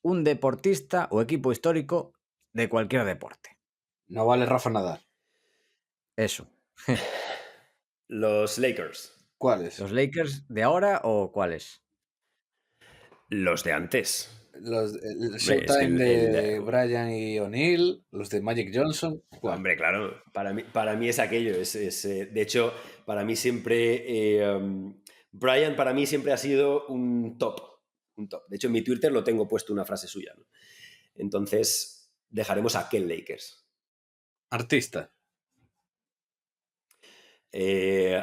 un deportista o equipo histórico de cualquier deporte. No vale Rafa Nadal. Eso. Los Lakers. ¿Cuáles? ¿Los Lakers de ahora o cuáles? Los de antes. El Showtime de Brian y O'Neill, los de Magic Johnson. ¿Cuál? Hombre, claro, para mí es aquello. De hecho, para mí siempre... Brian para mí siempre ha sido un top. De hecho, en mi Twitter lo tengo puesto una frase suya, ¿no? Entonces, dejaremos a aquel Lakers. Artista.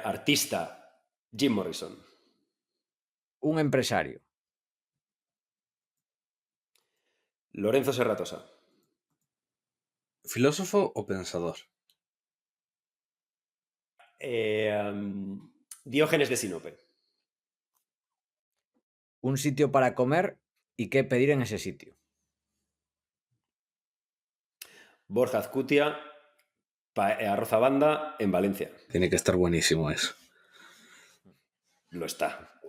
Artista, Jim Morrison. Un empresario. Lorenzo Serratosa. ¿Filósofo o pensador? Diógenes de Sinope. Un sitio para comer y qué pedir en ese sitio. Borja Azcutia, arroz a banda en Valencia. Tiene que estar buenísimo eso. Lo está.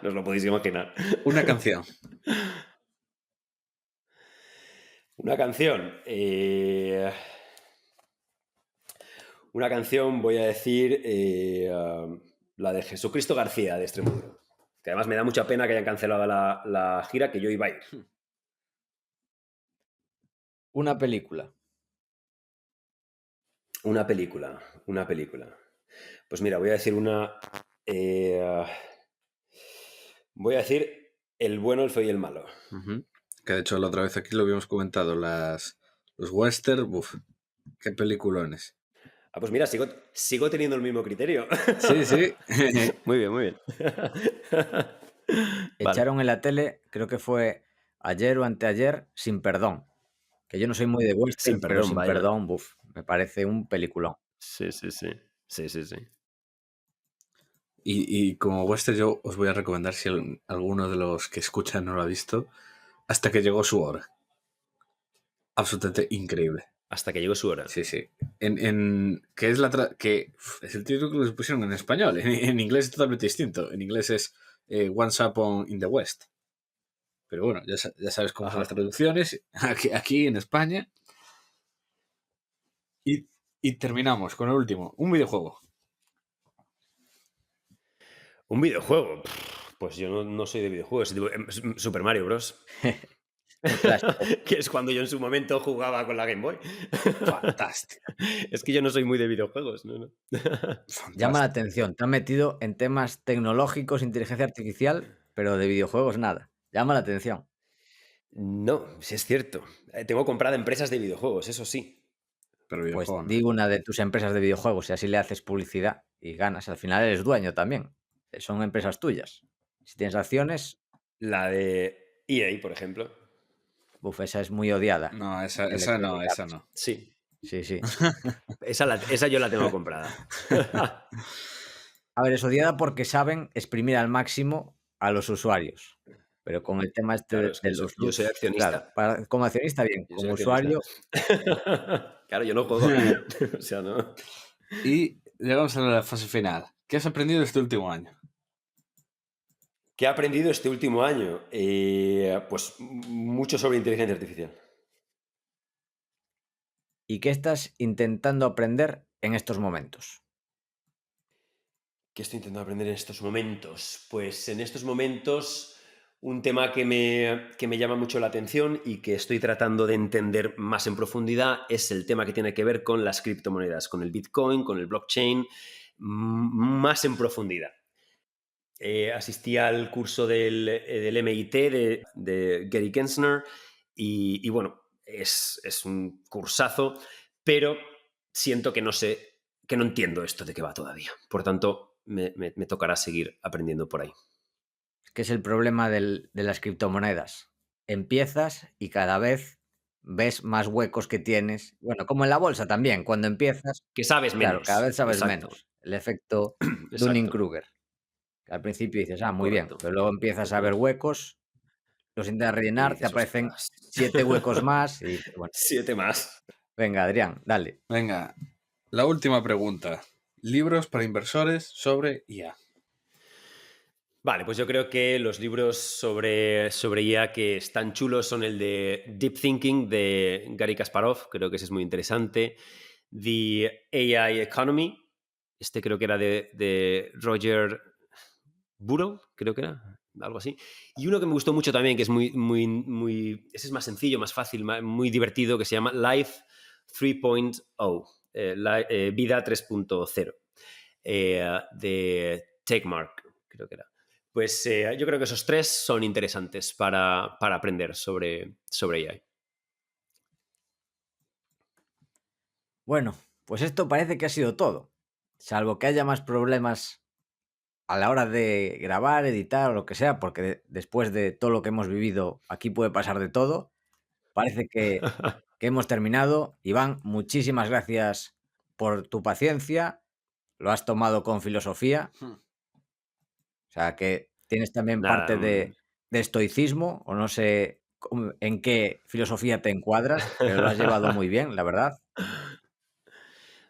No os lo podéis imaginar. Una canción. Una canción. Una canción, voy a decir, la de Jesucristo García de Extremoduro. Que además me da mucha pena que hayan cancelado la gira, que yo iba a ir. Una película. Una película. Pues mira, voy a decir una... voy a decir El bueno, el feo y el malo. Que de hecho la otra vez aquí lo habíamos comentado. Los western, qué peliculones. Pues mira, sigo teniendo el mismo criterio. Sí. Muy bien. Echaron en la tele, creo que fue ayer o anteayer, Sin Perdón. Que yo no soy muy de western, pero Sin Perdón, me parece un peliculón. Sí. Y como western yo os voy a recomendar, si alguno de los que escuchan no lo ha visto, Hasta que llegó su hora. Absolutamente increíble. Hasta que llegó su hora. Sí. Que es el título que les pusieron en español. En inglés es totalmente distinto. En inglés es Once Upon in the West. Pero bueno, ya sabes cómo son las traducciones aquí en España. Y terminamos con el último. Un videojuego. ¿Un videojuego? Pues yo no soy de videojuegos. Super Mario Bros. Que es cuando yo en su momento jugaba con la Game Boy. Fantástico. Es que yo no soy muy de videojuegos. No. Llama la atención. Te han metido en temas tecnológicos, inteligencia artificial, pero de videojuegos nada. Llama la atención. No, sí es cierto. Tengo comprada empresas de videojuegos, eso sí. Pero pues digo una de tus empresas de videojuegos y así le haces publicidad y ganas. Al final eres dueño también. Son empresas tuyas. Si tienes acciones... La de EA, por ejemplo. Esa es muy odiada. No, esa no. Sí. esa yo la tengo comprada. A ver, es odiada porque saben exprimir al máximo a los usuarios. pero con el tema este Claro, es que de los yo soy loops, claro, accionista. como accionista bien, Yo soy como accionista. usuario, Claro, yo no juego. O sea, no. Y llegamos a la fase final. ¿Qué has aprendido este último año? ¿Qué he aprendido este último año? Pues mucho sobre inteligencia artificial. ¿y qué estás intentando aprender en estos momentos? ¿Qué estoy intentando aprender en estos momentos? Pues en estos momentos un tema que me llama mucho la atención y que estoy tratando de entender más en profundidad es el tema que tiene que ver con las criptomonedas, con el Bitcoin, con el blockchain, más en profundidad. Asistí al curso del MIT de Gary Gensler y bueno, es un cursazo, pero siento que no sé, que no entiendo esto de qué va todavía. Por tanto, me tocará seguir aprendiendo por ahí. Que es el problema de las criptomonedas. Empiezas y cada vez ves más huecos que tienes. Bueno, como en la bolsa también, cuando empiezas, Que sabes claro, menos. cada vez sabes Exacto, menos. El efecto exacto, Dunning-Kruger. Que al principio dices, muy bien, correcto. pero luego empiezas a ver huecos, los intentas Y rellenar, te dices, aparecen ostras, 7 huecos más y bueno, 7 más. venga, Adrián, dale. Venga, la última pregunta. Libros para inversores sobre IA. Vale, pues yo creo que los libros sobre IA que están chulos son el de Deep Thinking de Gary Kasparov, creo que ese es muy interesante. The AI Economy, este creo que era de Roger Burrow, creo que era, algo así. Y uno que me gustó mucho también, que es ese es más sencillo, más fácil, muy divertido, que se llama Life 3.0, Vida 3.0, de Takemark, creo que era. Pues yo creo que esos tres son interesantes para aprender sobre AI. Bueno, pues esto parece que ha sido todo. Salvo que haya más problemas a la hora de grabar, editar o lo que sea, porque después de todo lo que hemos vivido, aquí puede pasar de todo. Parece que hemos terminado. Iván, muchísimas gracias por tu paciencia. Lo has tomado con filosofía. O sea, que tienes también Nada, parte de estoicismo, o no sé en qué filosofía te encuadras, pero lo has llevado muy bien, la verdad.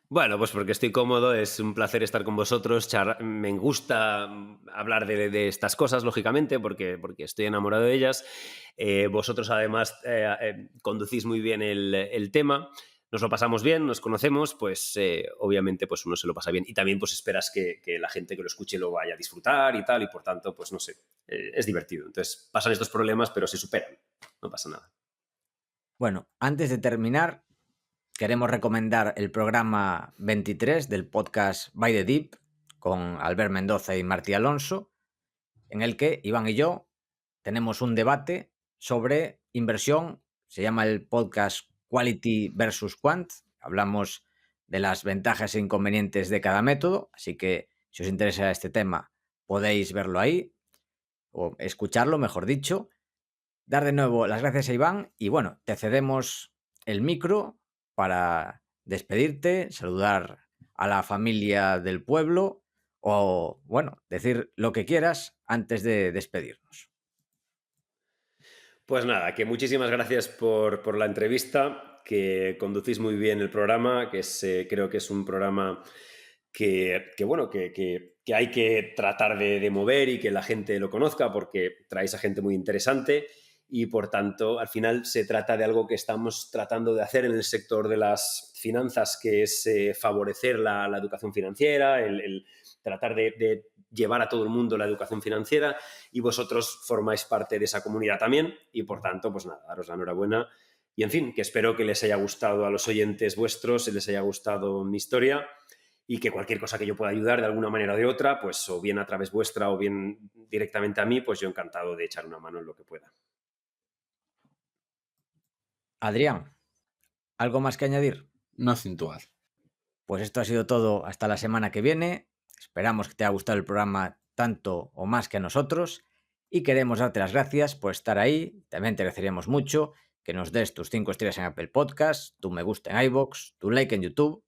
bueno, pues porque estoy cómodo, es un placer estar con vosotros. Me gusta hablar de estas cosas, lógicamente, porque estoy enamorado de ellas. Vosotros, además, conducís muy bien el tema. Nos lo pasamos bien, nos conocemos, pues obviamente pues uno se lo pasa bien. Y también pues esperas que la gente que lo escuche lo vaya a disfrutar y tal, y por tanto, pues no sé, es divertido. Entonces pasan estos problemas, pero se superan, no pasa nada. Bueno, antes de terminar, queremos recomendar el programa 23 del podcast By the Deep con Albert Mendoza y Martí Alonso, en el que Iván y yo tenemos un debate sobre inversión. Se llama el podcast Quality versus Quant. Hablamos de las ventajas e inconvenientes de cada método, así que si os interesa este tema podéis verlo ahí, o escucharlo, mejor dicho. Dar de nuevo las gracias a Iván y bueno, te cedemos el micro para despedirte, saludar a la familia del pueblo o, bueno, decir lo que quieras antes de despedirnos. Pues nada, que muchísimas gracias por la entrevista, que conducís muy bien el programa, creo que es un programa bueno, que hay que tratar de mover y que la gente lo conozca porque traéis a gente muy interesante y por tanto al final se trata de algo que estamos tratando de hacer en el sector de las finanzas, que es favorecer la educación financiera, el tratar de llevar a todo el mundo la educación financiera, y vosotros formáis parte de esa comunidad también y por tanto, pues nada, daros la enhorabuena y en fin, que espero que les haya gustado a los oyentes vuestros, les haya gustado mi historia y que cualquier cosa que yo pueda ayudar de alguna manera o de otra, pues o bien a través vuestra o bien directamente a mí, pues yo encantado de echar una mano en lo que pueda. Adrián, ¿algo más que añadir? Nothing to add. Pues esto ha sido todo hasta la semana que viene. Esperamos que te haya gustado el programa tanto o más que a nosotros y queremos darte las gracias por estar ahí. También te agradeceríamos mucho que nos des tus 5 estrellas en Apple Podcast, tu me gusta en iVoox, tu like en YouTube,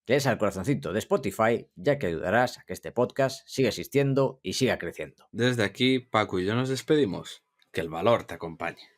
que des al corazoncito de Spotify, ya que ayudarás a que este podcast siga existiendo y siga creciendo. Desde aquí, Paco y yo nos despedimos. Que el valor te acompañe.